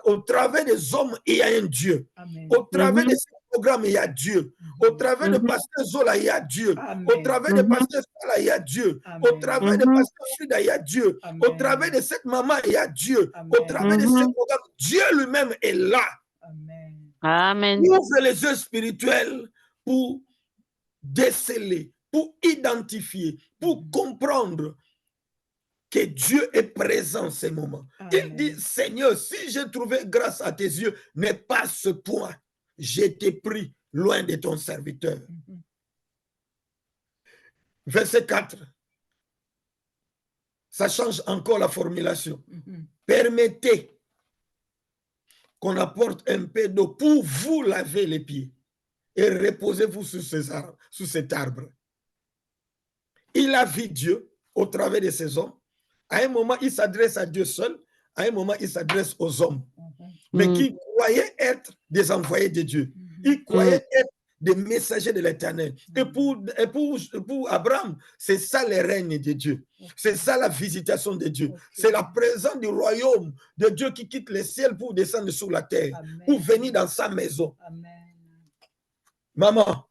au travers des hommes, il y a un Dieu. Au travers de ce programme, il y a Dieu. Au travers de Pasteur Zola, il y a Dieu. Au travers de Pasteur Zola, il y a Dieu. Au travers de Pasteur Frida, il y a Dieu. Au travers de cette maman, il y a Dieu. Au travers de ce programme, Dieu lui-même est là. Amen. Ouvre les yeux spirituels pour déceler, pour identifier, pour comprendre que Dieu est présent en ces moments. Il dit, Seigneur, si j'ai trouvé grâce à tes yeux, mais pas ce point, je t'ai pris loin de ton serviteur. Verset 4. Ça change encore la formulation. Permettez qu'on apporte un peu d'eau pour vous laver les pieds et reposez-vous sous cet arbre. Il a vu Dieu au travers de ces hommes. À un moment, il s'adresse à Dieu seul. À un moment, il s'adresse aux hommes. Mais qui croyaient être des envoyés de Dieu. Ils croyaient être des messagers de l'Éternel. Et pour Abraham, c'est ça le règne de Dieu. C'est ça la visitation de Dieu. C'est la présence du royaume de Dieu qui quitte le ciel pour descendre sur la terre, pour venir dans sa maison. Maman,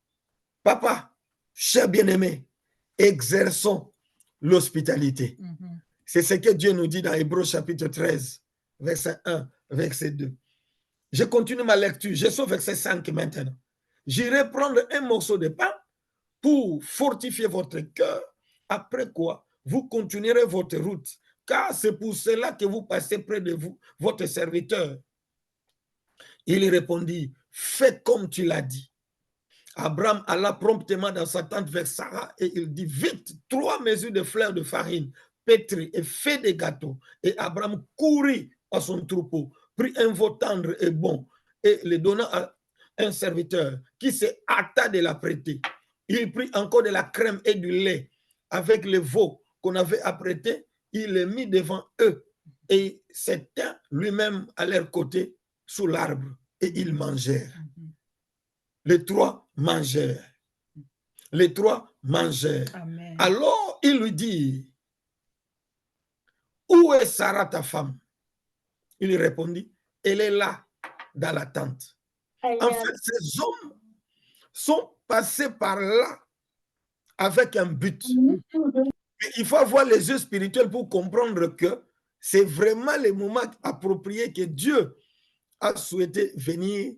papa, cher bien-aimé, exerçons l'hospitalité. C'est ce que Dieu nous dit dans Hébreux chapitre 13, verset 1, verset 2. Je continue ma lecture, je suis au verset 5 maintenant. J'irai prendre un morceau de pain pour fortifier votre cœur, après quoi, vous continuerez votre route, car c'est pour cela que vous passez près de vous, votre serviteur. Il répondit, fais comme tu l'as dit. Abraham alla promptement dans sa tente vers Sarah et il dit, vite, 3 mesures de fleurs de farine, pétris et fait des gâteaux. Et Abraham courut à son troupeau, prit un veau tendre et bon et le donna à un serviteur qui se hâta de l'apprêter. Il prit encore de la crème et du lait avec le veau qu'on avait apprêté, il le mit devant eux et s'étint lui-même à leur côté sous l'arbre et ils mangèrent. Les 3 mangèrent. Les 3 mangèrent. Amen. Alors il lui dit, où est Sarah ta femme? Il répondit, elle est là dans la tente. En fait, ces hommes sont passés par là avec un but. Mais il faut avoir les yeux spirituels pour comprendre que c'est vraiment le moment approprié que Dieu a souhaité venir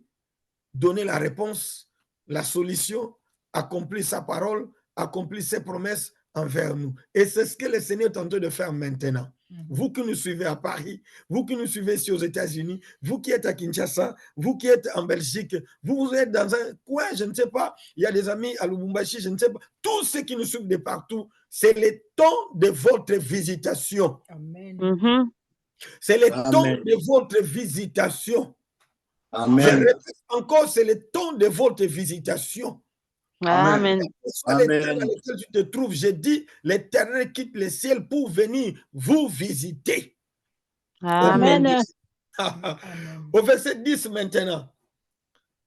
donner la réponse, la solution, accomplir sa parole, accomplir ses promesses envers nous. Et c'est ce que le Seigneur est en train de faire maintenant. Vous qui nous suivez à Paris, vous qui nous suivez ici aux États-Unis, vous qui êtes à Kinshasa, vous qui êtes en Belgique, vous êtes dans un coin, je ne sais pas, il y a des amis à Lubumbashi, je ne sais pas, tous ceux qui nous suivent de partout, c'est le temps de votre visitation. Amen. C'est le Amen. temps de votre visitation. Amen. Je répète encore, c'est le temps de votre visitation. Amen. Soit l'état dans lequel tu te trouves, j'ai dit, l'Éternel quitte le ciel pour venir vous visiter. Amen. Au verset 10 maintenant.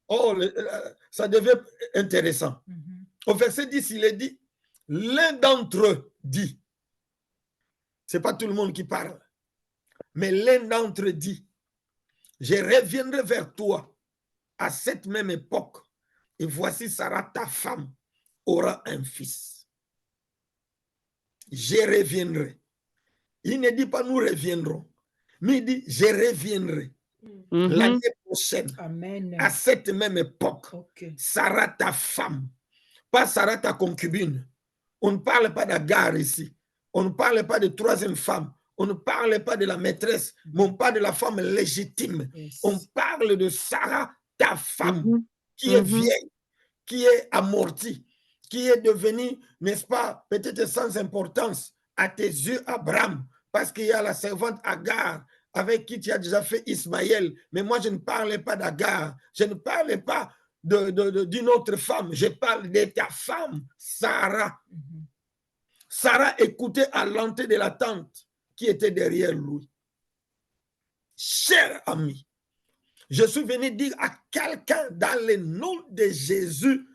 Oh, ça devait être intéressant. Au verset 10, il est dit, l'un d'entre eux dit, c'est pas tout le monde qui parle, mais l'un d'entre eux dit, je reviendrai vers toi à cette même époque, et voici Sarah, ta femme, aura un fils. Je reviendrai. Il ne dit pas nous reviendrons, mais il dit je reviendrai l'année prochaine. Amen. À cette même époque. Okay. Sarah, ta femme, pas Sarah, ta concubine. On ne parle pas d'Agar ici. On ne parle pas de 3e femme. On ne parle pas de la maîtresse, mais on parle de la femme légitime. Yes. On parle de Sarah, ta femme, qui est vieille, qui est amortie, qui est devenue, n'est-ce pas, peut-être sans importance à tes yeux, Abraham, parce qu'il y a la servante Agar avec qui tu as déjà fait Ismaël. Mais moi, je ne parlais pas d'Agar. Je ne parlais pas d'une autre femme. Je parle de ta femme, Sarah. Sarah écoutait à l'entrée de la tente qui était derrière lui. Cher ami, je suis venu dire à quelqu'un dans le nom de Jésus,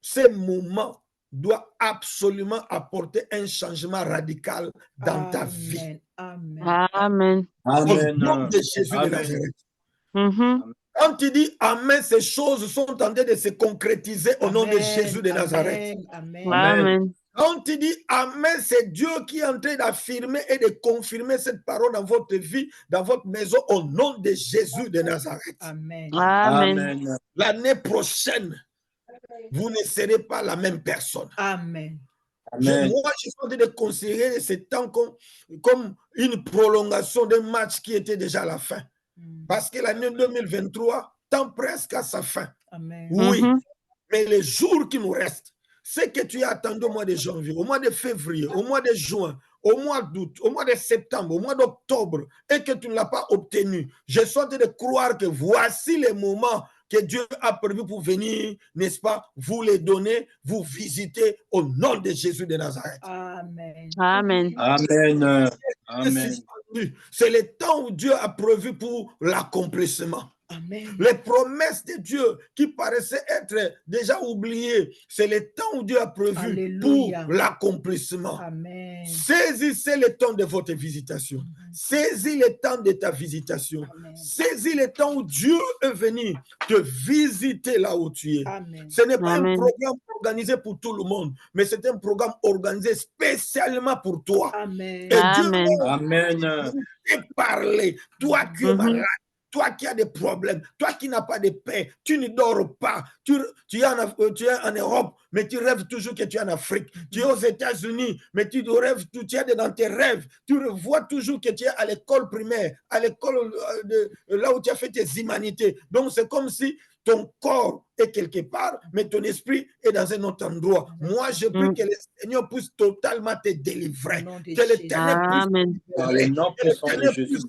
ce moment doit absolument apporter un changement radical dans ta vie. Amen. Amen. Au nom de Jésus de Nazareth. Quand tu dis Amen, ces choses sont en train de se concrétiser au nom de Jésus de Nazareth. Amen. Quand tu dis Amen, c'est Dieu qui est en train d'affirmer et de confirmer cette parole dans votre vie, dans votre maison, au nom de Jésus de Nazareth. Amen. Amen. L'année prochaine, vous ne serez pas la même personne. Amen. Moi, je suis en train de considérer ce temps comme une prolongation d'un match qui était déjà à la fin. Parce que l'année 2023 tend presque à sa fin. Amen. Oui, mais les jours qui nous restent, ce que tu as attendu au mois de janvier, au mois de février, au mois de juin, au mois d'août, au mois de septembre, au mois d'octobre, et que tu ne l'as pas obtenu, je suis en train de croire que voici les moments que Dieu a prévu pour venir, n'est-ce pas, vous les donner, vous visiter au nom de Jésus de Nazareth. Amen. Amen. Amen. Amen. C'est le temps où Dieu a prévu pour l'accomplissement. Amen. Les promesses de Dieu qui paraissaient être déjà oubliées, c'est le temps où Dieu a prévu Alléluia. pour l'accomplissement. Amen. Saisissez le temps de votre visitation. Saisis le temps de ta visitation. Amen. Saisis le temps où Dieu est venu te visiter là où tu es. Amen. Ce n'est pas Amen. un programme organisé pour tout le monde, mais c'est un programme organisé spécialement pour toi. Amen. Et Dieu Amen. Amen. va te parler. Toi qui es malade, toi qui as des problèmes, toi qui n'as pas de paix, tu ne dors pas, tu es en Europe, mais tu rêves toujours que tu es en Afrique. Tu es aux États-Unis, mais tu rêves, tu es dans tes rêves, tu vois toujours que tu es à l'école primaire, à l'école là où tu as fait tes humanités. Donc c'est comme si ton corps est quelque part, mais ton esprit est dans un autre endroit. Moi, je prie que le Seigneur puisse totalement te délivrer, que l'Éternel puisse Dans le nom puissant de Jésus.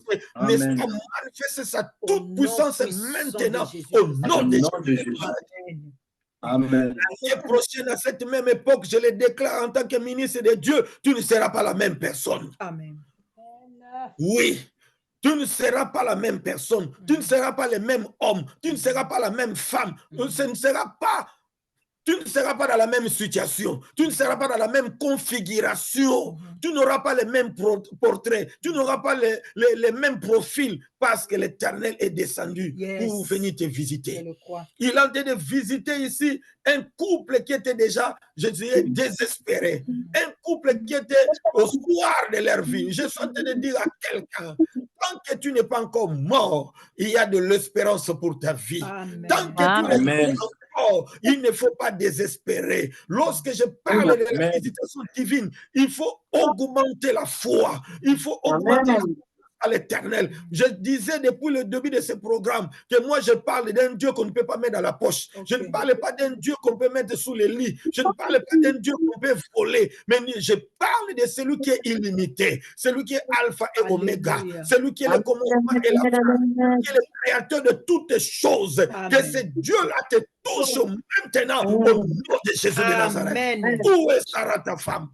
n'est-ce pas, manifester sa toute puissance maintenant au nom de Jésus. Amen. L'année prochaine, à cette même époque, je le déclare en tant que ministre de Dieu, tu ne seras pas la même personne. Amen. Oui. Tu ne seras pas la même personne, tu ne seras pas le même homme, tu ne seras pas la même femme, tu ne seras pas dans la même situation, tu ne seras pas dans la même configuration, tu n'auras pas les mêmes portraits, tu n'auras pas les mêmes profils parce que l'Éternel est descendu pour venir te visiter. Il a été de visiter ici un couple qui était déjà, je dirais, désespéré, un couple qui était au soir de leur vie. Je suis en train de dire à quelqu'un, tant que tu n'es pas encore mort, il y a de l'espérance pour ta vie. Amen. Tant que tu n'es pas encore, il ne faut pas désespérer. Lorsque je parle de la visitation divine, il faut augmenter la foi. Il faut augmenter la foi à l'Éternel. Je disais depuis le début de ce programme que moi je parle d'un Dieu qu'on ne peut pas mettre dans la poche. Je ne parle pas d'un Dieu qu'on peut mettre sous les lits. Je ne parle pas d'un Dieu qu'on peut voler. Mais je parle de celui qui est illimité, celui qui est alpha et oméga, celui qui est le commencement et la fin, qui est le créateur de toutes choses. Que ce Dieu-là te touche maintenant au nom de Jésus de Nazareth. Où est Sarah, ta femme?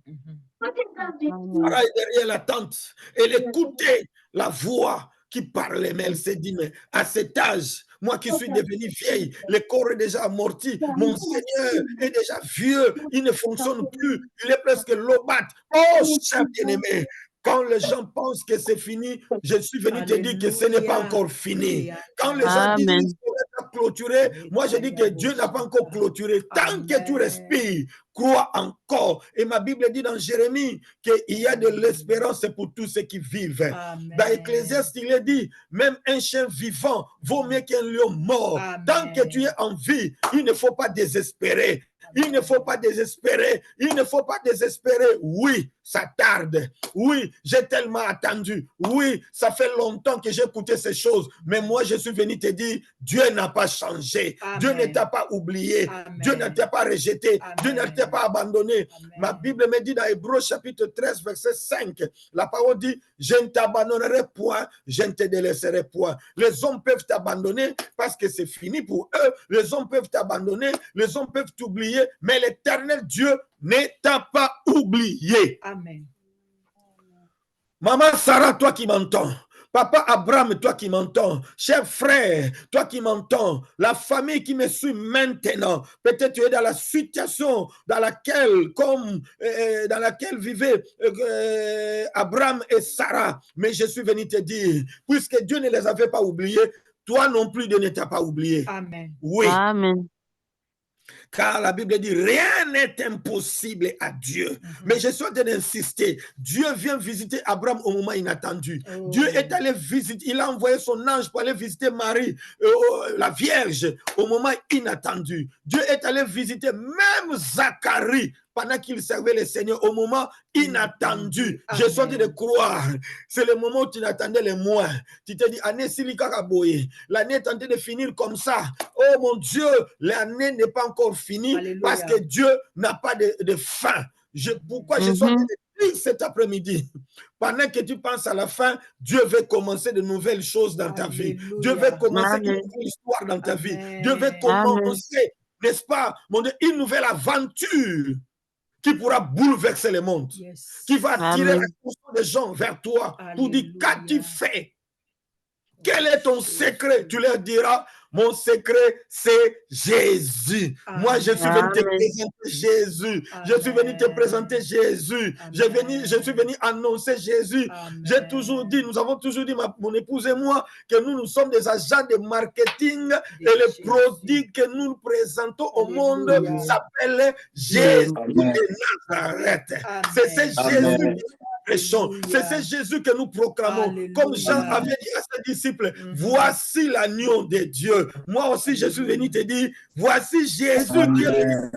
Sarah est derrière la tente. Elle écoutait la voix qui parlait, mais elle s'est dit, mais à cet âge, moi qui suis devenue vieille, le corps est déjà amorti, mon Seigneur est déjà vieux, il ne fonctionne plus, il est presque lobat. Oh, cher bien-aimé, quand les gens pensent que c'est fini, je suis venu te dire que ce n'est pas encore fini. Quand les gens disent qu'il faut clôturer, moi je dis que Dieu n'a pas encore clôturé. Tant que tu respires, crois encore. Et ma Bible dit dans Jérémie qu'il y a de l'espérance pour tous ceux qui vivent. Dans Ecclésiaste, il est dit, même un chien vivant vaut mieux qu'un lion mort. Tant que tu es en vie, il ne faut pas désespérer. Il ne faut pas désespérer. Il ne faut pas désespérer. Oui, ça tarde. Oui, j'ai tellement attendu. Oui, ça fait longtemps que j'ai écouté ces choses. Mais moi, je suis venu te dire, Dieu n'a pas changé. Amen. Dieu ne t'a pas oublié. Amen. Dieu ne t'a pas rejeté. Amen. Dieu ne t'a pas abandonné. Amen. Ma Bible me dit dans Hébreux chapitre 13, verset 5, la parole dit, je ne t'abandonnerai point, je ne te délaisserai point. Les hommes peuvent t'abandonner parce que c'est fini pour eux. Les hommes peuvent t'abandonner. Les hommes peuvent t'oublier. Mais l'Éternel Dieu ne t'a pas oublié. Amen. Maman Sarah, toi qui m'entends, Papa Abraham, toi qui m'entends, cher frère, toi qui m'entends, la famille qui me suit maintenant, peut-être tu es dans la situation dans laquelle, dans laquelle vivaient Abraham et Sarah, mais je suis venu te dire, puisque Dieu ne les avait pas oubliés, toi non plus Dieu ne t'a pas oublié. Amen. Oui. Amen. Car la Bible dit, rien n'est impossible à Dieu. Mais je suis en train d'insister. Dieu vient visiter Abraham au moment inattendu. Dieu est allé visiter, il a envoyé son ange pour aller visiter Marie, la Vierge, au moment inattendu. Dieu est allé visiter même Zacharie pendant qu'il servait le Seigneur au moment inattendu. Je suis en train de croire. C'est le moment où tu n'attendais le moins. Tu te dis, année Silika Kaboye, l'année est en train de finir comme ça. Oh mon Dieu, l'année n'est pas encore finie. Alléluia. Parce que Dieu n'a pas de fin. Pourquoi je suis en train de dire cet après-midi? Pendant que tu penses à la fin, Dieu veut commencer de nouvelles choses dans ta vie. Dieu veut commencer une nouvelle histoire dans ta vie. Dieu veut commencer, n'est-ce pas, mon Dieu, une nouvelle aventure qui pourra bouleverser le monde, qui va attirer l'attention des gens vers toi pour dire, qu'as-tu fait? Quel est ton secret? Tu leur diras, mon secret, c'est Jésus. Amen. Moi, je suis venu te présenter Jésus. Amen. Je suis venu te présenter Jésus. Je suis venu annoncer Jésus. J'ai toujours dit, nous avons toujours dit, mon épouse et moi, que nous sommes des agents de marketing et le produit que nous présentons au monde s'appelle Jésus de Nazareth. C'est ce Jésus prêchons. C'est ce Jésus que nous proclamons. Comme Jean avait dit à ses disciples, voici l'agneau de Dieu. Moi aussi, je suis venu te dire, voici Jésus qui est venu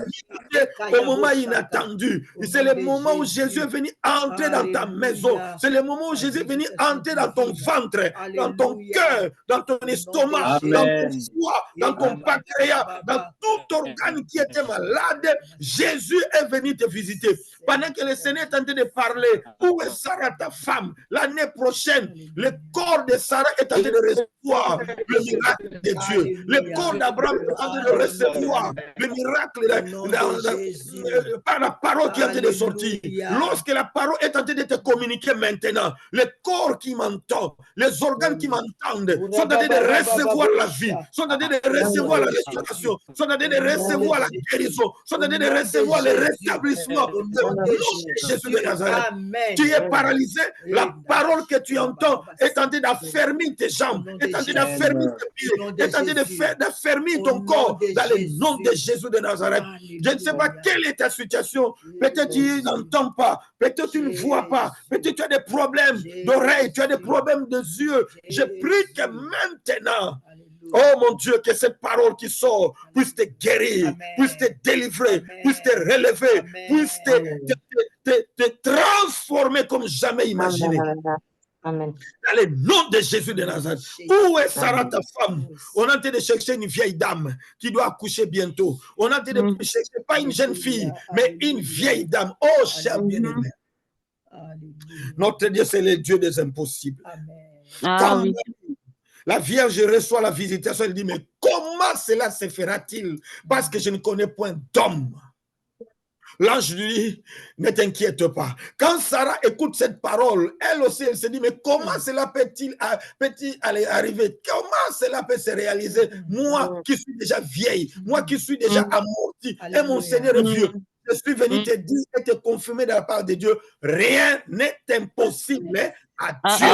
au moment inattendu. C'est le moment où Jésus est venu entrer dans ta maison. C'est le moment où Jésus est venu entrer dans ton ventre, dans ton cœur, dans ton estomac, dans ton foie, dans ton pancréas, dans tout organe qui était malade. Jésus est venu te visiter. Pendant que le Seigneur est en train de parler, où est Sarah, ta femme? L'année prochaine, le corps de Sarah est en train de recevoir le miracle de Dieu. Le corps d'Abraham est en train de recevoir le miracle par la parole qui est en train de sortir. Lorsque la parole est en train de te communiquer maintenant, le corps qui m'entend, les organes qui m'entendent sont en train de recevoir la vie, sont en train de recevoir la restauration, sont en train de recevoir la guérison, sont en train de recevoir le rétablissement de Jésus de Nazareth. Tu es paralysé, la parole que tu entends est en train d'affermir tes jambes, est en train d'affermir tes pieds, est en train d'affermir ton corps dans le nom de Jésus de Nazareth. Je ne sais pas quelle est ta situation. Peut-être tu n'entends pas, peut-être tu ne vois pas, peut-être tu as des problèmes d'oreilles, tu as des problèmes de yeux. Je prie que maintenant, oh mon Dieu, que cette parole qui sort puisse te guérir, puisse te délivrer, puisse te relever, puisse te transformer comme jamais imaginé. Amen. Dans le nom de Jésus de Nazareth. Où est Sarah, ta femme? On est en train de chercher une vieille dame qui doit accoucher bientôt. On est en train de chercher pas une jeune fille, mais une vieille dame. Oh, cher bien-aimé. Notre Dieu, c'est le Dieu des impossibles. Quand la Vierge reçoit la visitation, elle dit, mais comment cela se fera-t-il? Parce que je ne connais point d'homme. L'ange lui dit, ne t'inquiète pas. Quand Sarah écoute cette parole, elle aussi, elle se dit, mais comment cela peut-il arriver? Comment cela peut se réaliser? Moi qui suis déjà vieille, moi qui suis déjà amorti, et mon Seigneur est vieux. Je suis venu te dire et te confirmer de la part de Dieu, rien n'est impossible à Dieu.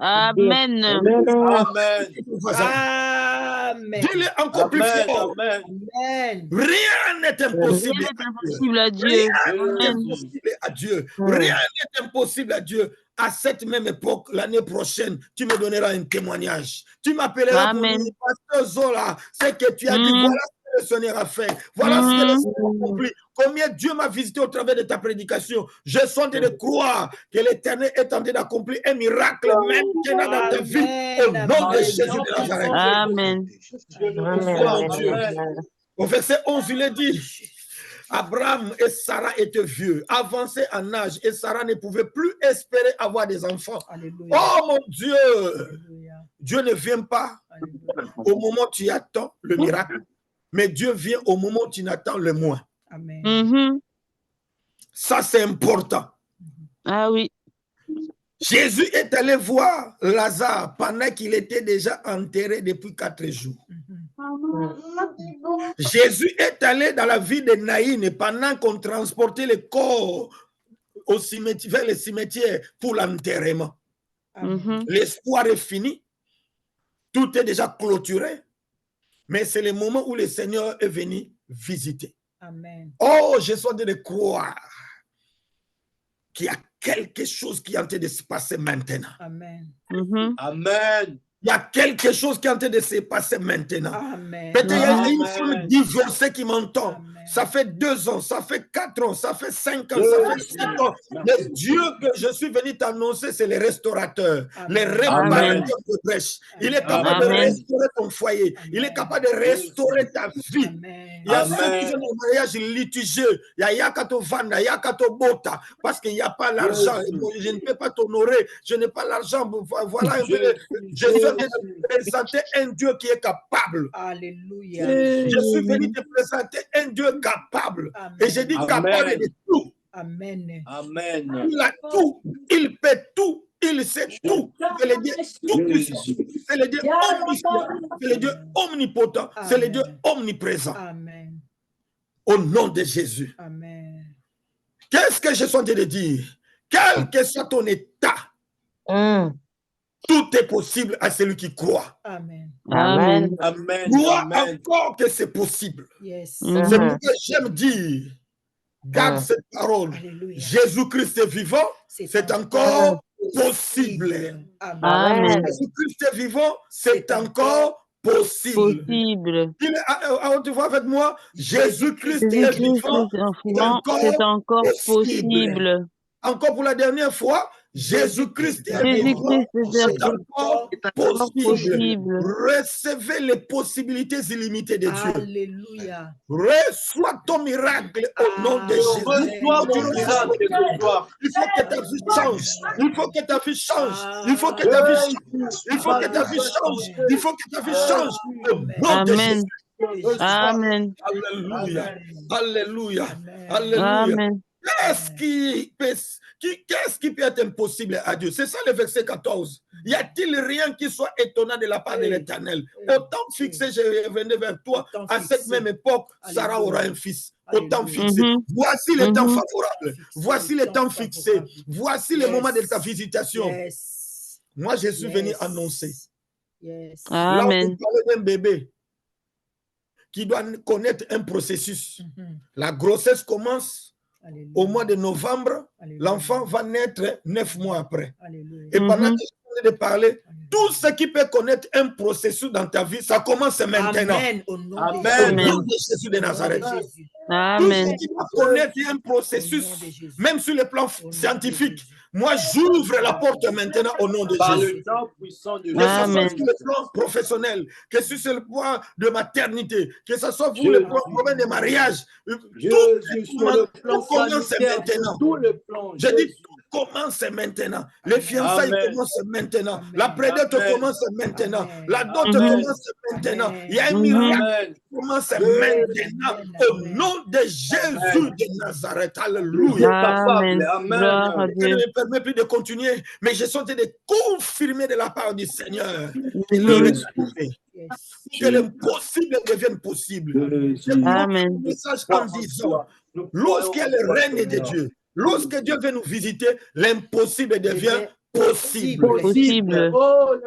Amen. Amen. Dis-le encore plus fort. Amen. Rien n'est impossible à Dieu. Rien n'est impossible à Dieu. Rien n'est impossible à Dieu. À cette même époque, l'année prochaine, tu me donneras un témoignage. Tu m'appelleras pour dire, Pasteur Zola, c'est que tu as dit, voilà ce que le Seigneur a fait. Voilà ce que le Seigneur a accompli. Combien Dieu m'a visité au travers de ta prédication. Je sens en train de croire que l'Éternel est en train d'accomplir un miracle maintenant dans ta vie. Au nom de Jésus de Nazareth. Amen. Au verset 11, il est dit, Abraham et Sarah étaient vieux, avancés en âge, et Sarah ne pouvait plus espérer avoir des enfants. Alléluia. Oh mon Dieu! Alléluia. Dieu ne vient pas au moment où tu attends le miracle, mais Dieu vient au moment où tu n'attends le moins. Amen. Ça, c'est important. Ah oui. Jésus est allé voir Lazare pendant qu'il était déjà enterré depuis 4 jours. Jésus est allé dans la ville de Naïn pendant qu'on transportait le corps au cimetière, vers le cimetière pour l'enterrement. L'espoir est fini. Tout est déjà clôturé. Mais c'est le moment où le Seigneur est venu visiter. Amen. Oh, je suis en train de croire qu'il y a quelque chose qui est en train de se passer maintenant. Amen. Amen. Il y a quelque chose qui est en train de se passer maintenant. Peut-être il y a une femme divorcée qui m'entend. Ça fait 2 ans, ça fait 4 ans, ça fait 5 ans, ça fait 7 ans. Le Dieu que je suis venu t'annoncer, c'est le restaurateur, le réparateur de brèche. Il est capable de restaurer ton foyer. Il est capable de restaurer ta vie. Il y a ceux qui sont au mariage litigieux. Il y a Yakato Vanda, Yakato Bota, parce qu'il n'y a pas l'argent. Je ne peux pas t'honorer. Je n'ai pas l'argent. Voilà un peu. Je suis venu te présenter un Dieu qui est capable. Alléluia. Je suis venu te présenter un Dieu capable. Amen. Et j'ai dit capable de tout. Amen. Amen. Il a tout. Il peut tout. Il sait tout. C'est le Dieu tout-puissant. C'est le Dieu omniscient. C'est le Dieu omnipotent. C'est le Dieu omniprésent. Amen. Au nom de Jésus. Amen. Qu'est-ce que je suis en train de dire? Quel que soit ton état, tout est possible à celui qui croit. Amen. Amen. Crois encore que c'est possible. Yes. C'est pourquoi j'aime dire Garde cette parole. Alléluia. Jésus-Christ est vivant, c'est encore possible. Amen. Jésus-Christ est vivant, c'est encore possible. Possible. Tu vois avec moi, Jésus-Christ est Jésus-Christ vivant, c'est encore possible. Encore pour la dernière fois, Jésus-Christ est vivant, Jésus-Christ c'est encore possible. possible. Recevez les possibilités illimitées de Dieu. Alléluia. Reçois ton miracle au nom de Jésus. Reçois mon miracle ce soir. Il faut que ta vie change. Il faut que ta vie change. Il faut que ta vie change. Il faut que ta vie change. Il faut que ta vie change. Au nom de Amen. Jésus. Amen. Alléluia. Alléluia. Alléluia. Amen. Qu'est-ce qui peut être impossible à Dieu? C'est ça le verset 14. Y a-t-il rien qui soit étonnant de la part de l'Éternel? Au temps fixé, je revenais vers toi. À cette même époque, Sarah aura un fils. Au temps fixé. Voici le temps favorable. Voici le temps fixé. Voici le moment de ta visitation. Moi, je suis venu annoncer. Là, on Amen. parlait d'un bébé qui doit connaître un processus. La grossesse commence au mois de novembre. L'enfant va naître 9 mois après. Et pendant que je viens de parler, tout ce qui peut connaître un processus dans ta vie, ça commence maintenant. Amen. Au nom Au nom de Jésus de Nazareth. Amen. Tout ce qui va connaître un processus, même sur le plan scientifique, moi j'ouvre la porte maintenant au nom de Par Jésus. le temps puissant de Que ce soit Amen. sur le plan professionnel, que ce soit sur le plan de maternité, que ce soit pour le problème de mariage, tout commence maintenant. Tout le plan. Je dis tout commence maintenant. Les fiançailles commencent maintenant. La prédette commence maintenant. La dot commence maintenant. Il y a un miracle qui commence maintenant. Au nom de Jésus de Nazareth. Alléluia. Amen. Amen. Gloire à Je ne Dieu. me permets plus de continuer, mais je suis en train de confirmer de la part du Seigneur que l'impossible devienne possible. Je prends Amen. un message en disant, lorsqu'il y a le règne de Dieu, lorsque Dieu vient nous visiter, l'impossible devient possible. Possible.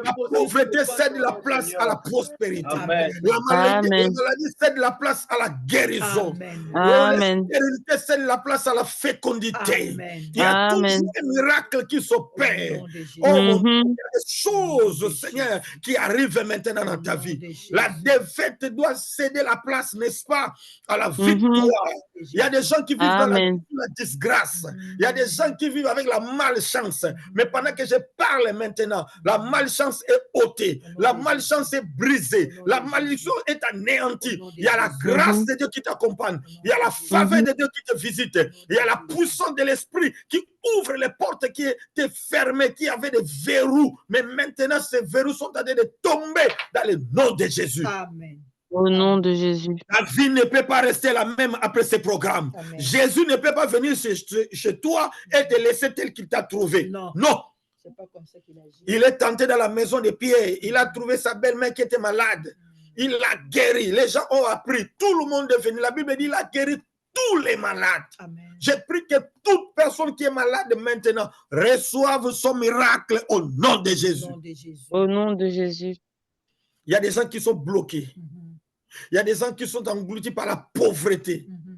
La pauvreté cède la place à la prospérité. Amen. La maladie Amen. cède la place à la guérison. Amen. La stérilité cède la place à la fécondité. Amen. Il y a Amen. toujours un miracle qui s'opère. Au nom de Jésus. Oh mon Dieu, Mhm. il y a des choses, Seigneur, qui arrivent maintenant dans ta vie. La défaite doit céder la place, n'est-ce pas, à la victoire. Il y a des gens qui vivent dans Amen. la disgrâce. Il y a des gens qui vivent avec la malchance. Mais pendant que je parle maintenant, la malchance est ôtée. La malchance est brisée. La malédiction est anéantie. Il y a la grâce de Dieu qui t'accompagne. Il y a la faveur de Dieu qui te visite. Il y a la puissance de l'Esprit qui ouvre les portes qui étaient fermées, qui avaient des verrous. Mais maintenant, ces verrous sont en train de tomber dans le nom de Jésus. Amen. Au nom de Jésus. Ta vie ne peut pas rester la même après ce programme. Amen. Jésus ne peut pas venir chez toi et te laisser tel qu'il t'a trouvé. Non. Non. C'est pas comme ça qu'il agit. Il est tenté dans la maison de Pierre. Il a trouvé sa belle-mère qui était malade. Il l'a guéri. Les gens ont appris. Tout le monde est venu. La Bible dit qu'il a guéri tous les malades. Amen. J'ai pris que toute personne qui est malade maintenant reçoive son miracle au nom de Au Jésus. nom de Jésus. Au nom de Jésus. Il y a des gens qui sont bloqués. Mhm. Il y a des gens qui sont engloutis par la pauvreté. Mhm.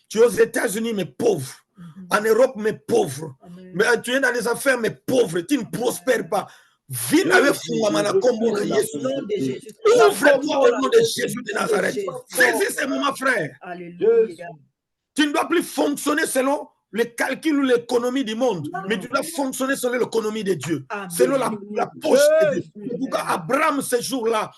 Tu es aux États-Unis, mais pauvre. Mhm. En Europe, mais pauvre. Amen. Mais tu es dans les affaires, mais pauvre. Tu ne prospères pas. Vis avec Fouamana Kombo de Au Jésus. nom de Jésus. Ouvre-toi au nom de Jésus de Nazareth. Saisis ces moments, frère. Alléluia. Tu ne dois plus fonctionner selon les calculs ou l'économie du monde, mais tu dois fonctionner selon l'économie de Dieu, Amen. selon la poche de Dieu. C'est pourquoi Abraham, ce jour-là,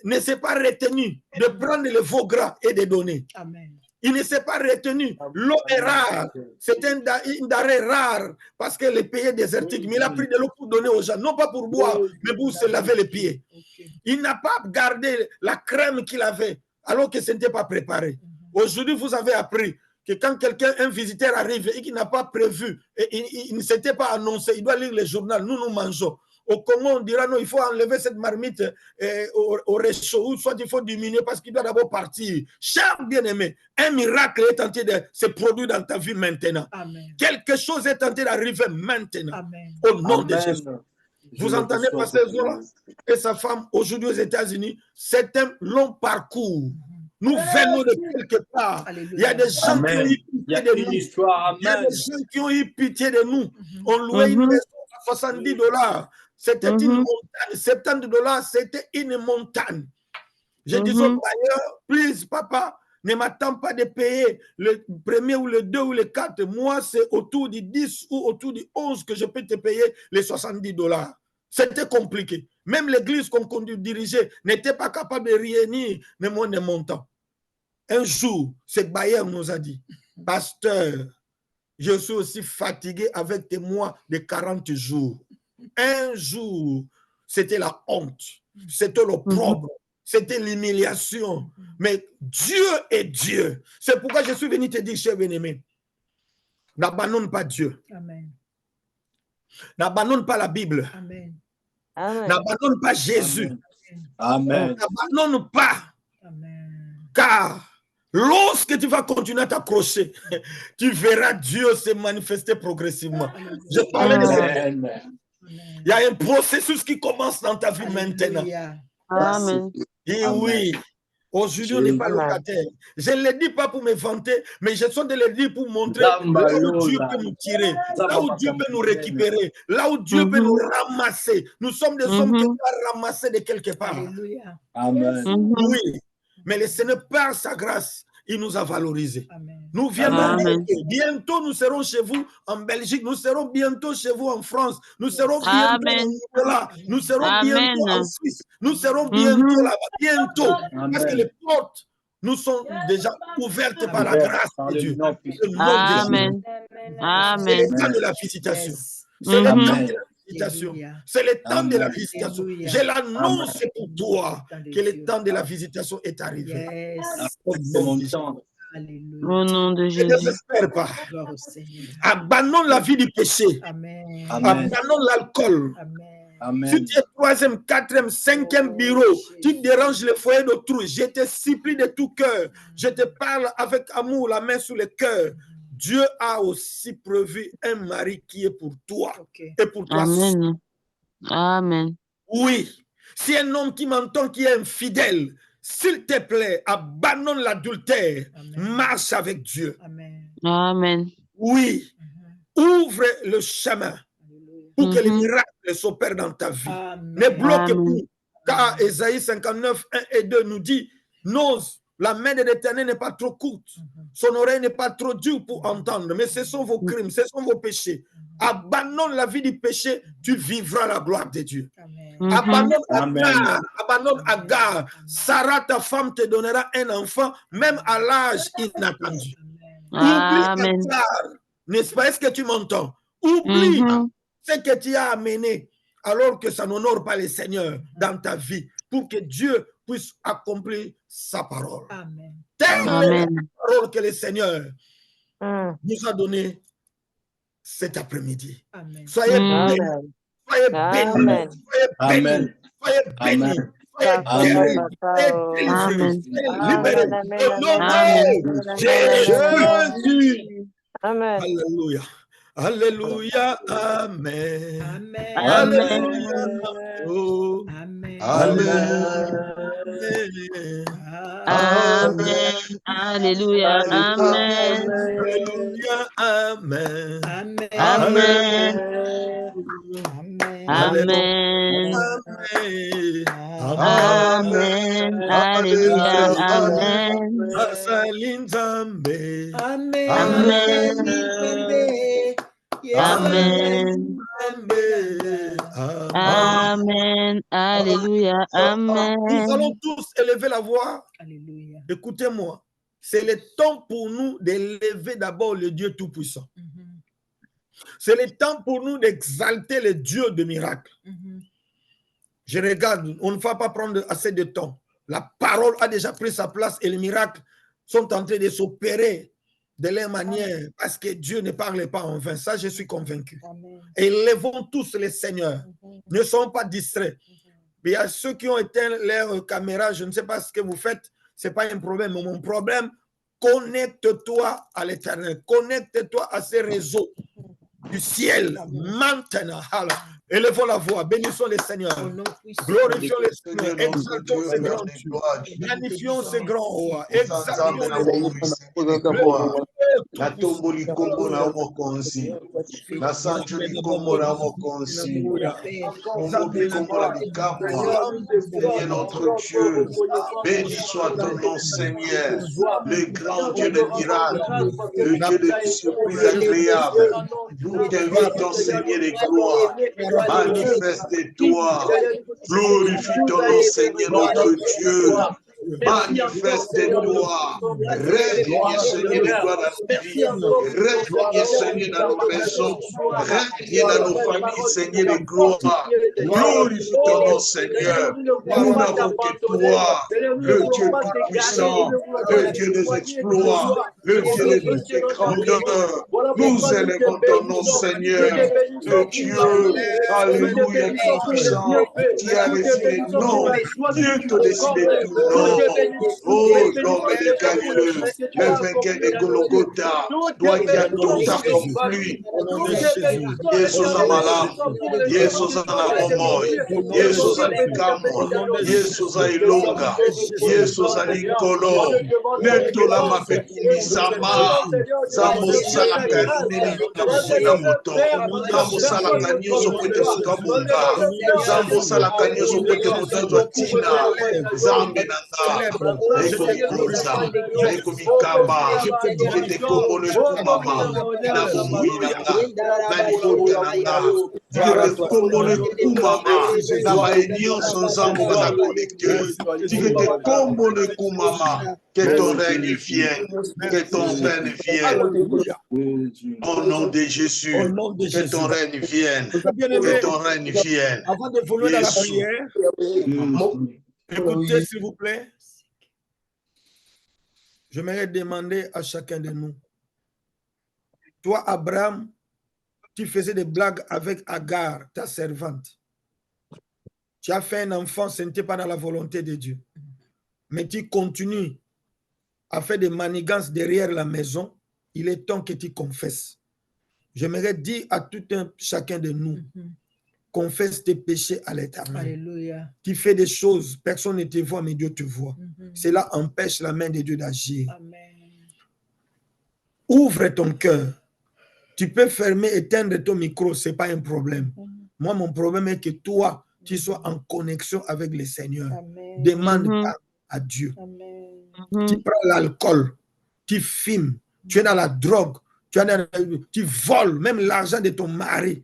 ne s'est pas retenu de prendre le veau gras et de donner. Amen. Il ne s'est pas retenu. L'eau est rare. C'est une denrée rare parce que les pays désertiques. Mais il a pris de l'eau pour donner aux gens. Non pas pour boire, mais pour se laver les pieds. Ok. Il n'a pas gardé la crème qu'il avait alors que ce n'était pas préparé. Aujourd'hui, vous avez appris que quand quelqu'un, un visiteur arrive et qu'il n'a pas prévu, et il ne s'était pas annoncé, il doit lire le journal, nous mangeons. Au Congo, on dira non, il faut enlever cette marmite au réchaud, ou soit il faut diminuer parce qu'il doit d'abord partir. Cher bien-aimé, un miracle est en train de se produire dans ta vie maintenant. Amen. Quelque chose est en train d'arriver maintenant. Amen. Au nom de Jésus. Vous entendez Pasteur Zola et sa femme aujourd'hui aux États-Unis, c'est un long parcours Nous venons de quelque part. Il y a des gens qui ont eu Il y a pitié de une nous. histoire. Il y a Amen. des gens qui ont eu pitié de nous. On louait une maison à $70. C'était une montagne. $70, c'était une montagne. Je dis au bailleur, please, papa, ne m'attends pas de payer le premier ou le 2 ou le 4. Moi, c'est autour du 10 ou autour du 11 que je peux te payer les $70. C'était compliqué. Même l'église qu'on dirigeait n'était pas capable de réunir le montant. Un jour, ce bailleur nous a dit, pasteur, je suis aussi fatigué avec tes mois de 40 jours. Un jour, c'était la honte, c'était l'opprobre, c'était l'humiliation. Mais Dieu est Dieu. C'est pourquoi je suis venu te dire, cher bien-aimé, n'abandonne pas Dieu. Amen. N'abandonne pas la Bible. Amen. N'abandonne pas Jésus. Amen. N'abandonne pas. Amen. Car lorsque tu vas continuer à t'accrocher, tu verras Dieu se manifester progressivement. Je parlais de ça. Amen. Il y a un processus qui commence dans ta vie maintenant. Amen. Et Amen. oui, aujourd'hui, on n'est pas locataire. Je ne le dis pas pour me vanter, mais je suis de le dire pour montrer là où Dieu peut nous tirer, là où Dieu peut nous récupérer, là où Dieu peut nous ramasser. Nous sommes des hommes qui sont ramassés de quelque part. Alléluia. Amen. Oui, mais le Seigneur, par sa grâce, il nous a valorisés. Amen. Nous viendrons Amen. bientôt, nous serons chez vous en Belgique, nous serons bientôt chez vous en France, nous serons bientôt Amen. en Angola, nous serons Amen. bientôt en Suisse, nous serons bientôt là-bas, bientôt, parce que les portes nous sont déjà ouvertes par la grâce de Dieu. Le nom de Jésus. Amen. C'est Amen. le temps de la visitation. Yes. C'est le temps Amen. de la visitation. Alléluia. C'est le temps de la Amen. visitation. Alléluia. Je l'annonce pour toi Temps de que le Dieu. temps de la visitation est arrivé. Yes. C'est mon temps. Alléluia. Au nom de Ne Jésus. désespère pas. Gloire au Seigneur. Abandonne la vie du péché. Amen. Amen. Abandonne l'alcool. Amen. Si Amen. tu es 3e, 4e, 5e bureau, tu déranges le foyer d'autrui, je te supplie de tout cœur, je te parle avec amour, la main sur le cœur. Dieu a aussi prévu un mari qui est pour toi Ok. et pour toi. Amen. Amen. Oui, si un homme qui m'entend qui est infidèle, s'il te plaît, abandonne l'adultère, Amen. marche avec Dieu. Amen. Amen. Oui, ouvre le chemin Alléluia. pour que les miracles s'opèrent dans ta vie. Ne Amen. bloque Amen. plus. Car Ésaïe 59, 1 et 2 nous dit, la main de l'Éternel n'est pas trop courte, son oreille n'est pas trop dure pour entendre, mais ce sont vos crimes, ce sont vos péchés. Abandonne la vie du péché, tu vivras la gloire de Dieu. Amen. Abandonne Amen. Agar, abandonne Agar. Sarah, ta femme, te donnera un enfant, même à l'âge inattendu. Oublie Amen. Agar, n'est-ce pas? Est-ce que tu m'entends? Oublie ce que tu as amené, alors que ça n'honore pas le Seigneur dans ta vie, pour que Dieu puisse accomplir sa parole. Amen. Telle est la Amen. parole que le Seigneur nous a donnée cet après-midi. Amen. Soyez bénis, soyez bénis, Amen. soyez bénis, Amen. soyez bénis, Amen. soyez Amen. guéris, soyez délivrés, Amen. soyez libérés. Au nom Amen. de Jésus. Jésus. Amen. Alléluia. Alléluia. Amen. Amen. Alléluia. Oh. Amen. Alléluia. Amen. Alléluia. Amen. Alléluia. Amen. Amen. Amen. Amen. Amen. Amen. Amen. Alléluia. Amen. Asaline Zambe. Amen. Amen. Yes, Amen. Amen. Alléluia. Amen. Nous allons tous élever la voix. Alléluia. Écoutez-moi. C'est le temps pour nous d'élever d'abord le Dieu Tout-Puissant. C'est le temps pour nous d'exalter le Dieu de miracles. Je regarde, on ne va pas prendre assez de temps. La parole a déjà pris sa place et les miracles sont en train de s'opérer de leur manière parce que Dieu ne parle pas en vain. Ça, je suis convaincu. Amen. Élevons tous les seigneurs. Ne soyons pas distraits. Il y a ceux qui ont éteint leur caméra. Je ne sais pas ce que vous faites. Ce n'est pas un problème. Mais mon problème, connecte-toi à l'Éternel. Connecte-toi à ces réseaux. du ciel, maintenant. Élevons la voix, bénissons le Seigneur, glorifions le Seigneur, exaltons ses grands dieux, magnifions ses grands rois, exaltons la tomboli kombo na mokonzi, la sanjoli kombo na mokonzi, tomboli kombo na bikabwa. Seigneur notre Dieu, béni soit ton nom, Seigneur, le grand Dieu de miracles, le Dieu de surprises agréables. Nous t'invitons, Seigneur de gloire, manifeste-toi, glorifie ton nom, Seigneur notre Dieu. Manifeste-toi, règne Seigneur de gloire dans nos vies, règne Seigneur dans nos maisons, règne dans nos familles, Seigneur de gloire. Glorifie ton nom, Seigneur. Nous n'avons que toi, le Dieu tout-puissant, le Dieu des exploits, le Dieu des grandeurs. Nous élevons ton nom, Seigneur, le Dieu, alléluia, tout-puissant, qui a décidé non, Dieu t'a décidé tout, non. Oh, l'homme de Galilée, le vainqueur de Golgotha, toi qui as tout accompli. Yesus Amalam, Yesus Anamomoy, Yesus Anikamo, Yesus Ailonga, Yesus Anikolo, Netola Mapekumi Sama, Zamosala Kanini Namoto, Zamosala Kanyoso Pwete Mukabunga, Zamosala Kanyoso Pwete Mutanzo Tina, Zambinanda. Que ton règne vienne, que ton règne vienne. Au nom de Jésus, que ton règne vienne, que ton règne vienne. Avant de voler dans la prière, écoutez, s'il vous plaît. J'aimerais demander à chacun de nous. Toi, Abraham, tu faisais des blagues avec Agar, ta servante. Tu as fait un enfant, ce n'était pas dans la volonté de Dieu. Mais tu continues à faire des manigances derrière la maison. Il est temps que tu confesses. J'aimerais dire à tout un chacun de nous, confesse tes péchés à l'Éternel. Alléluia. Tu fais des choses, personne ne te voit, mais Dieu te voit. Cela empêche la main de Dieu d'agir. Ouvre ton cœur. Tu peux fermer, éteindre ton micro, ce n'est pas un problème. Moi, mon problème est que toi, tu sois en connexion avec le Seigneur. Demande à Dieu. Tu prends l'alcool, tu fumes, tu es dans la drogue, tu voles même l'argent de ton mari.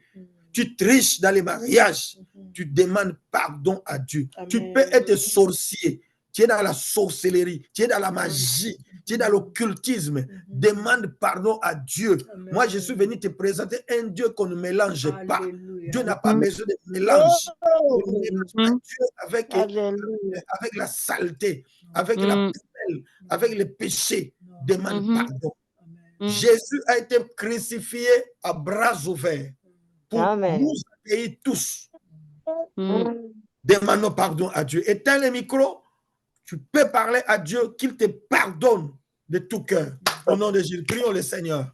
Tu triches dans les mariages, tu demandes pardon à Dieu. Tu peux être sorcier, tu es dans la sorcellerie, tu es dans la magie, tu es dans l'occultisme. Demande pardon à Dieu. Moi, je suis venu te présenter un Dieu qu'on ne mélange pas. Dieu n'a pas besoin de mélange. Dieu avec la saleté, avec la pelle, avec le péché. Demande pardon. Jésus a été crucifié à bras ouverts. Pour nous accueillir tous. Demandons pardon à Dieu. Éteins le micro. Tu peux parler à Dieu qu'il te pardonne de tout cœur. Au nom de Jésus, prions le Seigneur.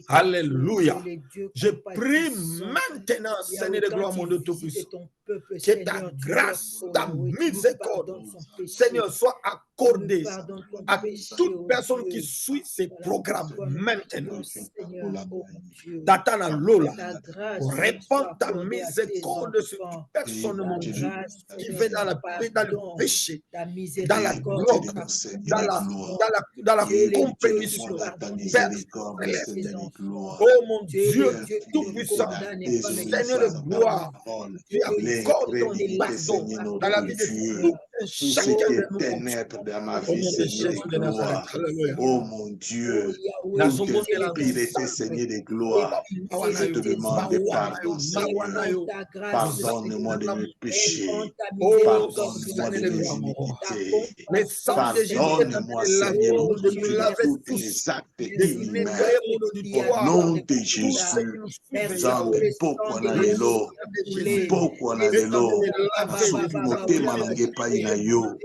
Alléluia. Je prie maintenant, Seigneur de gloire, mon Dieu tout-puissant, que ta grâce, ta miséricorde, Seigneur, soit accordée à toute personne qui suit ces programmes maintenant. Tatana Lola, répands ta miséricorde sur toute personne, mon Dieu, qui fait dans le péché, dans la drogue, dans la compétition. Oh mon Dieu, tout-puissant, Seigneur de gloire, tu accordes ton pardon dans la vie de chacun de nous. Dans ma vie, Seigneur de gloire. Oh mon Dieu, il était Seigneur de gloire. Je te demande pardon, Seigneur. Pardonne-moi de mes péchés. Pardonne-moi de mes iniquités. Pardonne-moi, Seigneur, de tous les actes inhumains. Au nom de Jésus, Zambe pokwa na lelo, pokwa na lelo, suki motema nange pa na yo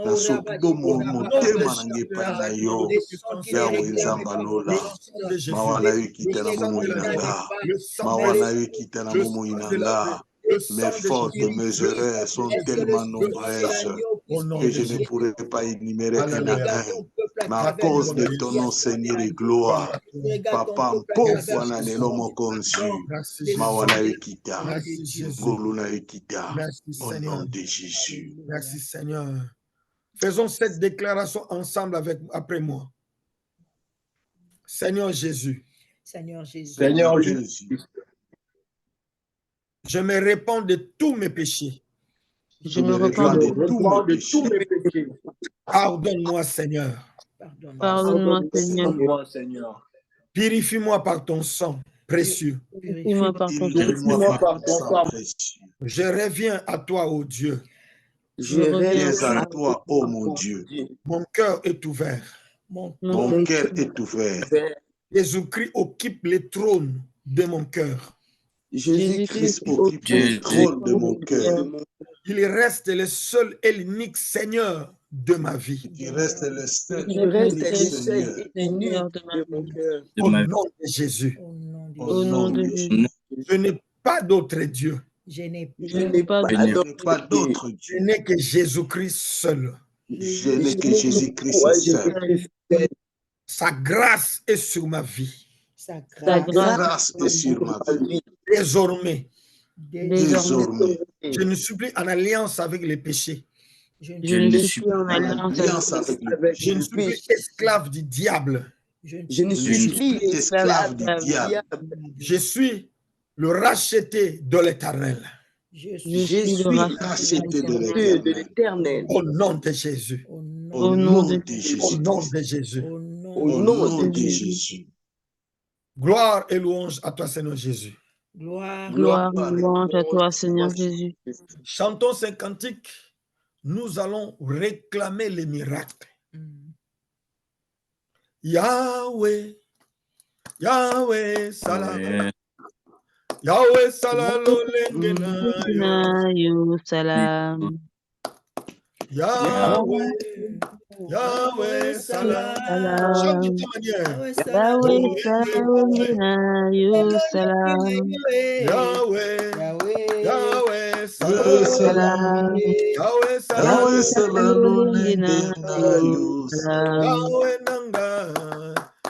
na soki motema na ngai epai na yo yawe nzambe alola mawa na yo ekita na bomoi na nga mawa na yo ekita na bomoi na nga. Mes fautes, mes erreurs sont tellement nombreuses que je ne pourrais pas énumérer un à un. Mais à cause de ton nom, Seigneur et gloire, Papa, pauvre na lelo mokonzi, mawana ekita, goluna ekita, au nom de Jésus. Merci Seigneur. Faisons cette déclaration ensemble après moi. Seigneur Jésus. Seigneur Jésus. Seigneur Jésus. Je me répands de tous mes péchés. Je me répands de tous mes péchés. Pardonne-moi, Seigneur. Pardonne-moi, Seigneur. Purifie-moi par ton sang précieux. Purifie-moi par ton sang précieux. Je reviens à toi, ô Dieu. Je reviens à toi, ô mon Dieu. Mon cœur est ouvert. Mon cœur est ouvert. Jésus-Christ occupe le trône de mon cœur. Jésus-Christ occupe le trône de mon cœur. Il reste le seul et l'unique Seigneur de ma vie. Il reste le seul Seigneur de mon cœur. Au nom de Jésus. Au nom de Jésus. Je n'ai pas d'autre Dieu. Je n'ai pas d'autre Dieu. Je n'ai que Jésus-Christ seul. Je n'ai que Jésus-Christ seul. Sa grâce est sur ma vie. Sa grâce est sur ma vie. Désormais, je ne suis plus en alliance avec les péchés. Je ne suis plus en alliance avec les péchés. Je ne suis plus esclave du diable. Je ne suis plus esclave du diable. Je suis le racheté de l'Éternel. Je suis le racheté de l'Éternel. Au nom de Jésus. Au nom de Jésus. Au nom de Jésus. Au nom de Jésus. Gloire et louange à toi, Seigneur Jésus. Gloire et louange à toi, Seigneur Jésus. Chantons ces cantiques. Nous allons réclamer les miracles. Yahweh, Yahweh, salam. Yahweh, salam, salam. Yahweh, Yahweh, salam. Chante de ta manière. Yahweh, salam. Yahweh, Yahweh, salam. Yahweh, salam. Yahweh, nanga.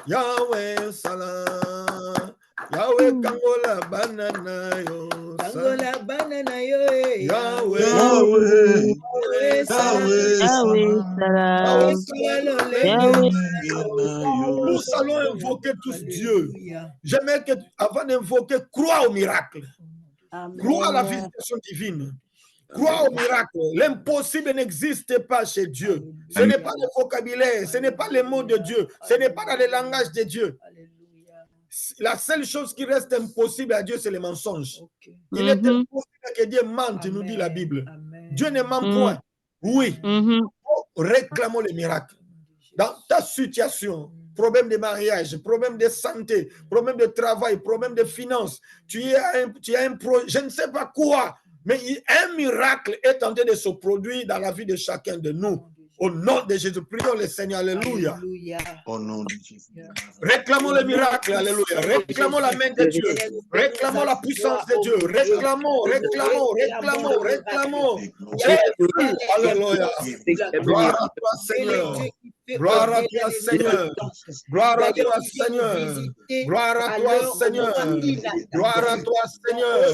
Yahweh, salam. Yahweh, kangola banana yo. Kangola banana yo. Yahweh, Yahweh, salam. Nous allons invoquer tous Dieu. J'aimerais que, avant d'invoquer, crois au miracle. Crois à la visitation divine. Crois au miracle. L'impossible n'existe pas chez Dieu. Ce n'est pas le vocabulaire, ce n'est pas les mots de Dieu, ce n'est pas dans le langage de Dieu. La seule chose qui reste impossible à Dieu, c'est le mensonge. Il est impossible que Dieu mente, nous dit la Bible. Dieu ne ment point. Oui. Réclamons les miracles. Dans ta situation, problème de mariage, problème de santé, problème de travail, problème de finances, tu as un projet, je ne sais pas quoi, mais un miracle est en train de se produire dans la vie de chacun de nous. Au nom de Jésus, prions le Seigneur, alléluia. Au nom de Jésus. Réclamons le miracle, alléluia. Réclamons la main de Dieu. Réclamons la puissance de Dieu. Réclamons. Alléluia. Gloire à toi, Seigneur. Gloire à toi, Seigneur. Gloire à toi, Seigneur. Gloire à toi, Seigneur. Gloire à toi, Seigneur.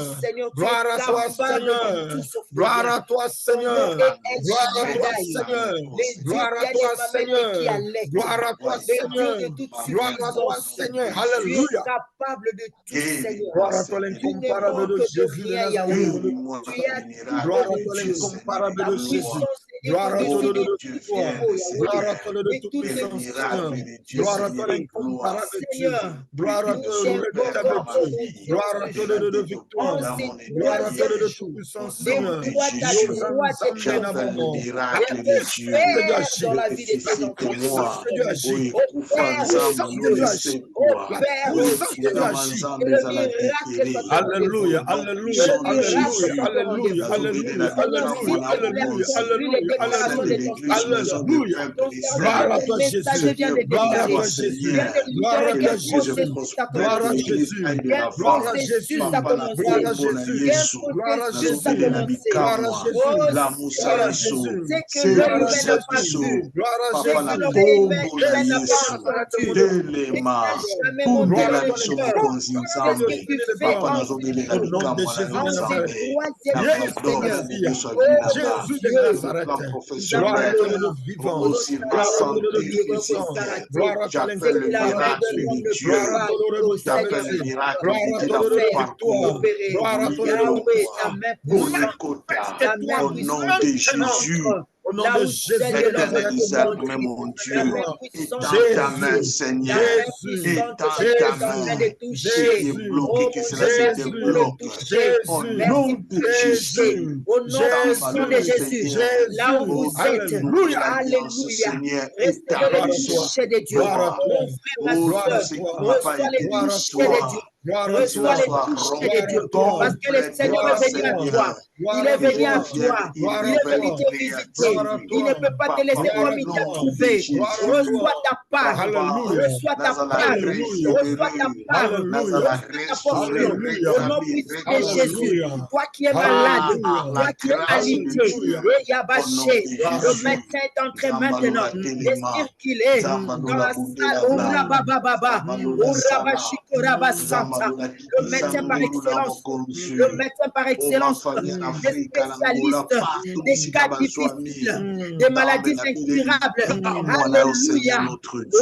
Gloire à toi, Seigneur. Gloire à toi, Seigneur. Gloire à toi, Seigneur. Gloire à toi, Seigneur. Gloire à toi, Seigneur. Gloire à toi, Seigneur. Alléluia. Capable de tout, Seigneur. Gloire à toi, l'incomparable de Jésus. Gloire à toi, l'incomparable de Jésus. Gloire à toi, de victoire. Gloire à toi, de toute puissance. Gloire à toi, l'incomparable Dieu. Gloire à toi, le redoutable Dieu. Gloire à toi, de victoire. Gloire à toi, de toute puissance, Seigneur. Dans la vie de tes enfants. Alléluia, alléluia, alléluia, alléluia, alléluia, alléluia, alléluia, alléluia. déclaration de ton Alléluia. Gloire à toi, Jésus. vient de Gloire à toi, déclarer. Jésus. Vient de Gloire à libérer toi, quel Jésus. processus a Gloire à commencé. Jésus. Quel Gloire à processus Jésus. a commencé. Gloire à Jésus. Quel Gloire à processus Jésus. a commencé. Gloire à Oh, Jésus. Gloire à Seigneur, Jésus. c'est que Gloire l'œil à humain n'a pas Jésus. vu. Gloire à C'est que Jésus. l'oreille humaine n'a pas entendu. Et Telema, n'a jamais monté kundela dans le biso cœur. mokonzi Qu'est-ce nzambe que tu fais papa en nazobelela Au nom de likambo na Jésus yo de ce nzambe Nazareth. troisième na Yes, jour, pardon na Seigneur? liboso ya Oh bilanga Jésus de Dieu, sur le Nazareth. plan Gloire à professionnel toi, le vivant. Rosira Gloire à toi, le santé puissant. physique Gloire à toi, j'appelle le l'incorruptible. miracle de Gloire Dieu à toi, le j'appelle restaurateur. le miracle Gloire de à Dieu toi, dans le mon victoire. parcours Gloire à toi, le Yahweh, ta victoire. main puissante, ta main au nom de puissante, Jésus. Au nom là de où Jésus c'est de de l'homme Éternel Nazareth, Isaac, commande. mais mon la Dieu, main puissante étends de ta main, Dieu, Seigneur, la main Jésus, puissante étends de Dieu est ta en train main, de et toucher. débloque, Oh que mon cela Dieu, se merci pour le débloque. toucher. Au Jésus, Merci nom pour de le toucher. Jésus, Au nom puissant de Jésus, Jésus, Seigneur, là où vous au êtes, Dieu de nouvelle Alléluia. alliance, alléluia. Seigneur, Recevez Gloire le à établis toi. son toucher de Dieu. Gloire à pouvoir. toi. Mon frère, ma Oh, Gloire à tout soeur, ce qui toi. n'a pas reçois été les Gloire à touchés toi. de Dieu. Gloire à que cela Reçois les toi. soit touchés Gloire de Dieu. à toi. Parce que le Seigneur Gloire est à venu à toi. toi. Gloire Il est à que venu je à toi. toi. devienne Gloire Il à est irrévérencieux. venu toi. te visiter. Gloire à Il ne toi. peut pas te laisser Gloire à comme il t'a toi. trouvé. Gloire à Reçois toi. ta part. Alléluia. Reçois ta part. Alléluia. Reçois ta part. Alléluia. Reçois ta portion. Alléluia. Au nom puissant de Jésus. Alléluia. Toi qui es malade, Alléluia. toi qui es alité, Alléluia. et Yabaché, Gloire le à toi. médecin est en train maintenant Zambalola de Telema, circuler dans Zambalola la salle. Bundelabla, Urabababa, Zambalola Sala, Urabashikorabasanta. Zambalola Le médecin par Kisangulula excellence, le Mokonsu, médecin par au excellence, Mafali en des Afrique, en Angola, spécialistes, partout des ici, cas Kabazwami, difficiles, des Tambe maladies la incurables. moi là, au Seigneur Alléluia. notre Dieu,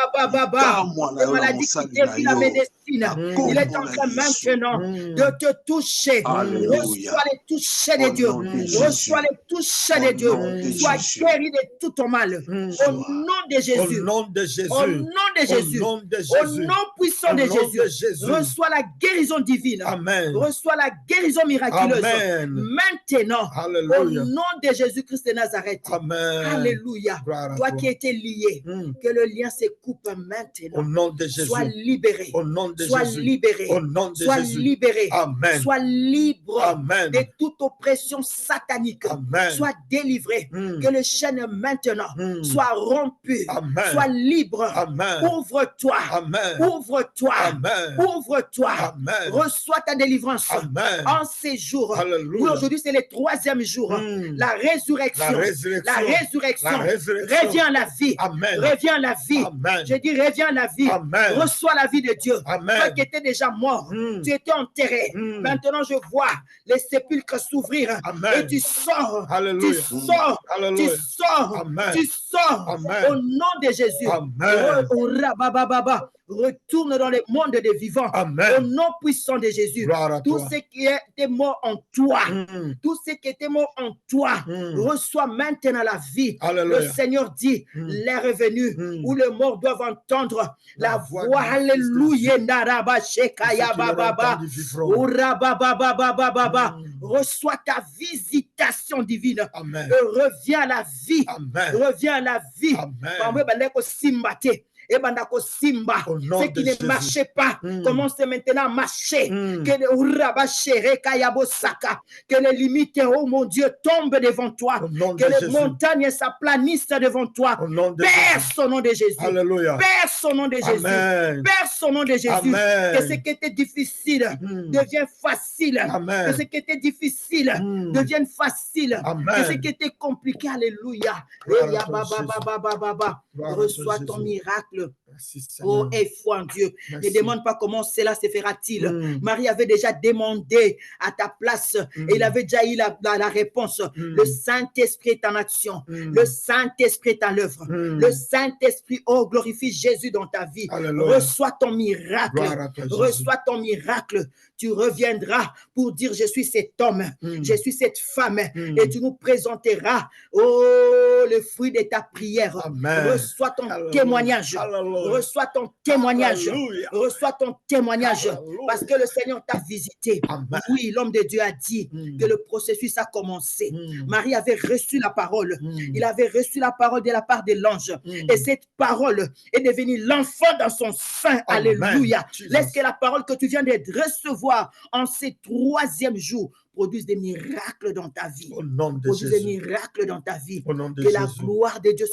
Urabababa, moi des là, la maladies qui Moussali na défient la yo, médecine. Il est en train maintenant de te toucher. Alléluia. Reçois les touchés de Au Dieu. nom de Jésus. Reçois les touchés de Au Dieu. nom de Sois Jésus. guéri de tout ton mal. Au nom de Au Jésus. nom de Jésus. Au nom de Jésus. Au nom de Au Jésus. nom puissant Au de nom de Jésus. Jésus. Reçois la guérison divine. Amen. Reçois la guérison miraculeuse. Amen. Maintenant. Alléluia. Au nom de Jésus-Christ de Nazareth. Amen. Alléluia. Gloire à Toi toi. qui étais lié, que le lien se coupe maintenant. Au nom de Jésus. Sois libéré. Au nom de Sois Jésus. libéré. Au nom de Sois Jésus. libéré. Amen. Sois libre Amen. de toute oppression satanique. Amen. Sois délivré. Que le chaîne maintenant soit rompu. Amen. Sois libre. Amen. Ouvre-toi. Amen. Ouvre-toi. Amen. Ouvre-toi. Amen. Reçois ta délivrance. Amen. En ces jours. Alléluia. Oui, aujourd'hui, c'est le 3e jour. La résurrection. La résurrection. La résurrection. La résurrection. Reviens à la vie. Amen. Reviens à la vie. Amen. Je dis, reviens à la vie. Amen. Reçois la vie de Dieu. Amen. Toi qui étais déjà mort, tu étais enterré. Maintenant, je vois les sépulcres s'ouvrir. Amen. Et tu sors. Alléluia. Tu sors. Alléluia. Tu sors. Amen. Tu sors. Amen. Au nom de Jésus. Amen. Retourne dans le monde des vivants. Amen. Au nom puissant de Jésus. Gloire à Tout toi. ce qui était mort en toi, tout ce qui était mort en toi, reçoit maintenant la vie. Alléluia. Le Seigneur dit, l'heure est venue où les morts doivent entendre la voix. Alléluia. Naraba Shekaya Bababa. Urabababababa. Reçois ta visitation divine. Amen. Et reviens à la vie. Amen. Reviens à la vie. Amen. Simba, Au nom ce qui de ne Jésus. marchait pas, commence maintenant à marcher. Que les limites, oh mon Dieu, tombent devant toi. Au nom Que de les Jésus. montagnes s'aplanissent devant toi. Au nom de Père Jésus. son nom de Jésus. Alléluia. Père son nom de Jésus. Amen. Père son nom de Jésus. Amen. Que ce qui était difficile devient facile. Amen. Que ce qui était difficile devienne facile. Amen. Que ce qui était compliqué, alléluia. Gloire Et à toi, Gloire à toi, reçois ton Jésus. miracle. Merci, Seigneur. Oh, et foi en Dieu. Merci. Ne demande pas comment cela se fera-t-il. Marie avait déjà demandé à ta place et il avait déjà eu la réponse. Le Saint-Esprit est en action. Le Saint-Esprit est en œuvre. Le Saint-Esprit, oh, glorifie Jésus dans ta vie. Alléluia. Reçois ton miracle. Gloire à toi, Jésus. Reçois ton miracle. Tu reviendras pour dire, je suis cet homme, je suis cette femme, et tu nous présenteras, oh, le fruit de ta prière. Amen. Reçois ton Alléluia. témoignage. Alléluia. Reçois ton témoignage. Alléluia. Reçois ton témoignage. Alléluia. Parce que le Seigneur t'a visité. Amen. Oui, l'homme de Dieu a dit que le processus a commencé. Marie avait reçu la parole. Il avait reçu la parole de la part de l'ange. Et cette parole est devenue l'enfant dans son sein. Amen. Alléluia. Jesus. Laisse que la parole que tu viens de recevoir en ces 3e jours produise des miracles dans ta vie. Au nom de Produise des Jésus. miracles dans ta vie. Au nom de Que la Jésus. gloire de Dieu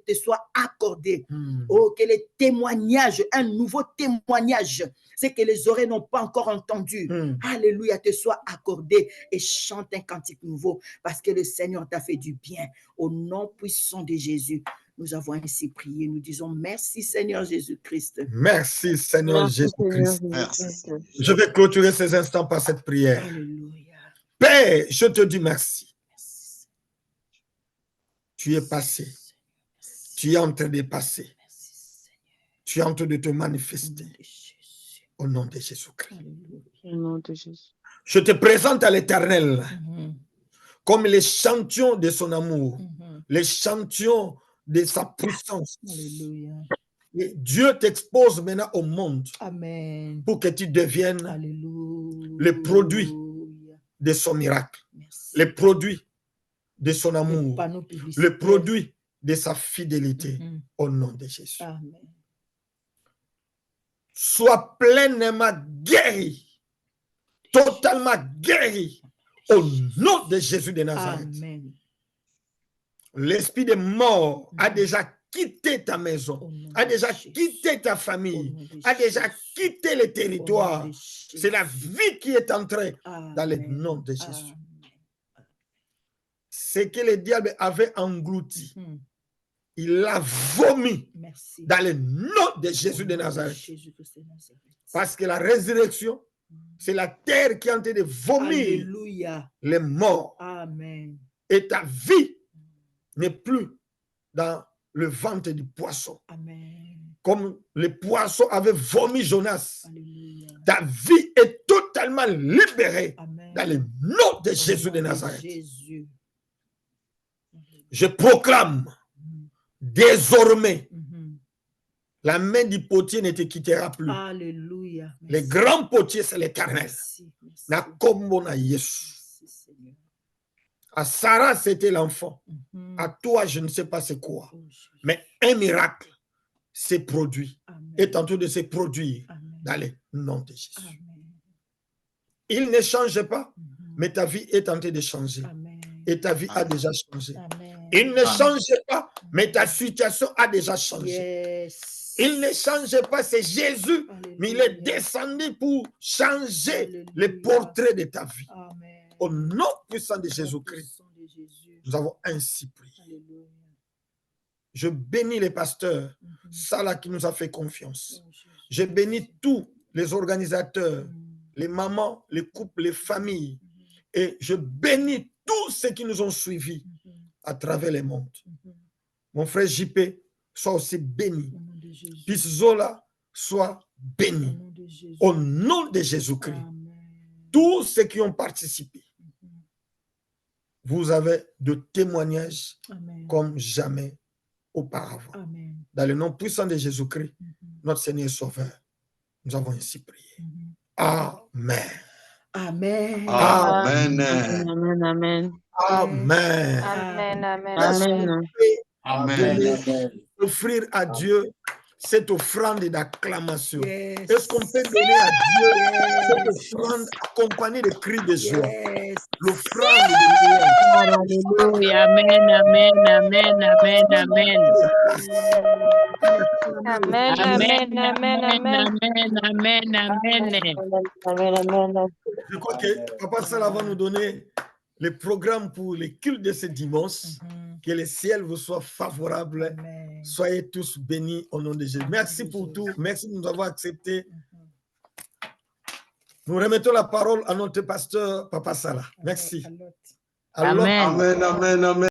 te soit accordée. Oh, que les témoignages, un nouveau témoignage, c'est que les oreilles n'ont pas encore entendu. Alléluia, te soit accordé et chante un cantique nouveau parce que le Seigneur t'a fait du bien. Au nom puissant de Jésus, nous avons ainsi prié. Nous disons merci Seigneur Jésus-Christ. Merci Seigneur Merci, Jésus-Christ. Seigneur Merci. Jésus-Christ. Je vais clôturer ces instants par cette prière. Alléluia. Père, je te dis merci. Merci. Tu es passé. Tu es en train de passer. Merci Seigneur. Tu es en train de te Au nom manifester. de Jésus. Au nom de Jésus-Christ. Alléluia. Au nom de Jésus. Je te présente à l'Éternel Mhm. comme l'échantillon de son amour, Mhm. l'échantillon de sa puissance. Alléluia. Et Dieu t'expose maintenant au monde Amen. pour que tu deviennes Alléluia. le produit de son miracle, Merci. le produit de son Le amour, panneau publicitaire. le produit de sa fidélité. Mhm. Au nom de Jésus. Amen. Sois pleinement guéri, totalement guéri, au nom de Jésus de Nazareth. Amen. L'esprit de mort a déjà quitté ta maison, Au nom a de déjà Jésus. quitté ta Au famille, nom de a déjà Jésus. quitté le Au nom territoire. de Jésus. C'est la vie qui est entrée dans le Amen. nom de Jésus. Amen. Ce que le diable avait englouti, Mhm. il l'a vomi Merci. dans le nom de Jésus Au de nom Nazareth. Jésus-Christ de Nazareth. Parce que la résurrection, c'est la terre qui est en train de vomir Alléluia. les morts. Amen. Et ta vie n'est plus dans le ventre du poisson. Amen. Comme le poisson avait vomi Jonas, Alléluia. ta vie est totalement libérée Amen. dans le nom de Au Jésus nom de Nazareth. Jésus. Je proclame Mhm. désormais, Mhm. la main du potier ne te quittera plus. Alléluia. Le Merci. grand potier, c'est l'Éternel. Merci. Merci. Na kombo na Yesu. Merci, Seigneur. À Sarah, c'était l'enfant. Mhm. À toi, je ne sais pas c'est quoi. Oh, Jésus. Mais un miracle s'est produit, Amen. est en train de se produire Amen. dans le nom de Jésus. Amen. Il ne change pas, Mhm. mais ta vie est en train de changer. Amen. Et ta vie a déjà changé. Amen. Il ne change pas, mais ta situation a déjà changé. Yes. Il ne change pas, c'est Jésus, mais il est Alléluia. descendu pour changer Alléluia. le portrait de ta vie. Amen. Au nom puissant de Au nom Jésus-Christ, puissant de Jésus. nous avons ainsi prié. Alléluia. Je bénis les pasteurs, Mhm. Salah qui nous a fait confiance. Oh, Jésus. Je bénis tous les organisateurs, Mhm. les mamans, les couples, les familles. Mhm. Et je bénis tous ceux qui nous ont suivis Mhm. à travers les mondes. Mhm. Mon frère JP, soit aussi béni. Au nom de Jésus. Puis Zola, soit Au béni. nom de Jésus. Au nom de Jésus-Christ. Amen. Tous ceux qui ont participé, Mhm. vous avez de témoignages Amen. comme jamais auparavant. Amen. Dans le nom puissant de Jésus-Christ, Mhm. notre Seigneur et Sauveur, nous avons ainsi prié. Mhm. Amen. Amen. Amen. Amen. Amen. Amen. Amen, amen, Amen. Amen. Offrir à Dieu cette offrande d'acclamation. Yes. Est-ce qu'on peut donner à Dieu Yes. cette offrande accompagnée de cris de joie? Yes. L'offrande de louange. Alléluia. Amen. Amen. Amen. Amen. Amen. amen, Amen. amen, amen, Amen. Amen. Amen. amen, amen. Je crois que Papa Salah va nous donner le programme pour les cultes de ce dimanche. Mhm. Que le ciel vous soit favorable. Amen. Soyez tous bénis au nom de Jésus. Merci pour tout. Merci de nous avoir acceptés. Mhm. Nous remettons la parole à notre pasteur Papa Salah. Merci. Allotte. Alors, Amen. Amen. Amen. Amen.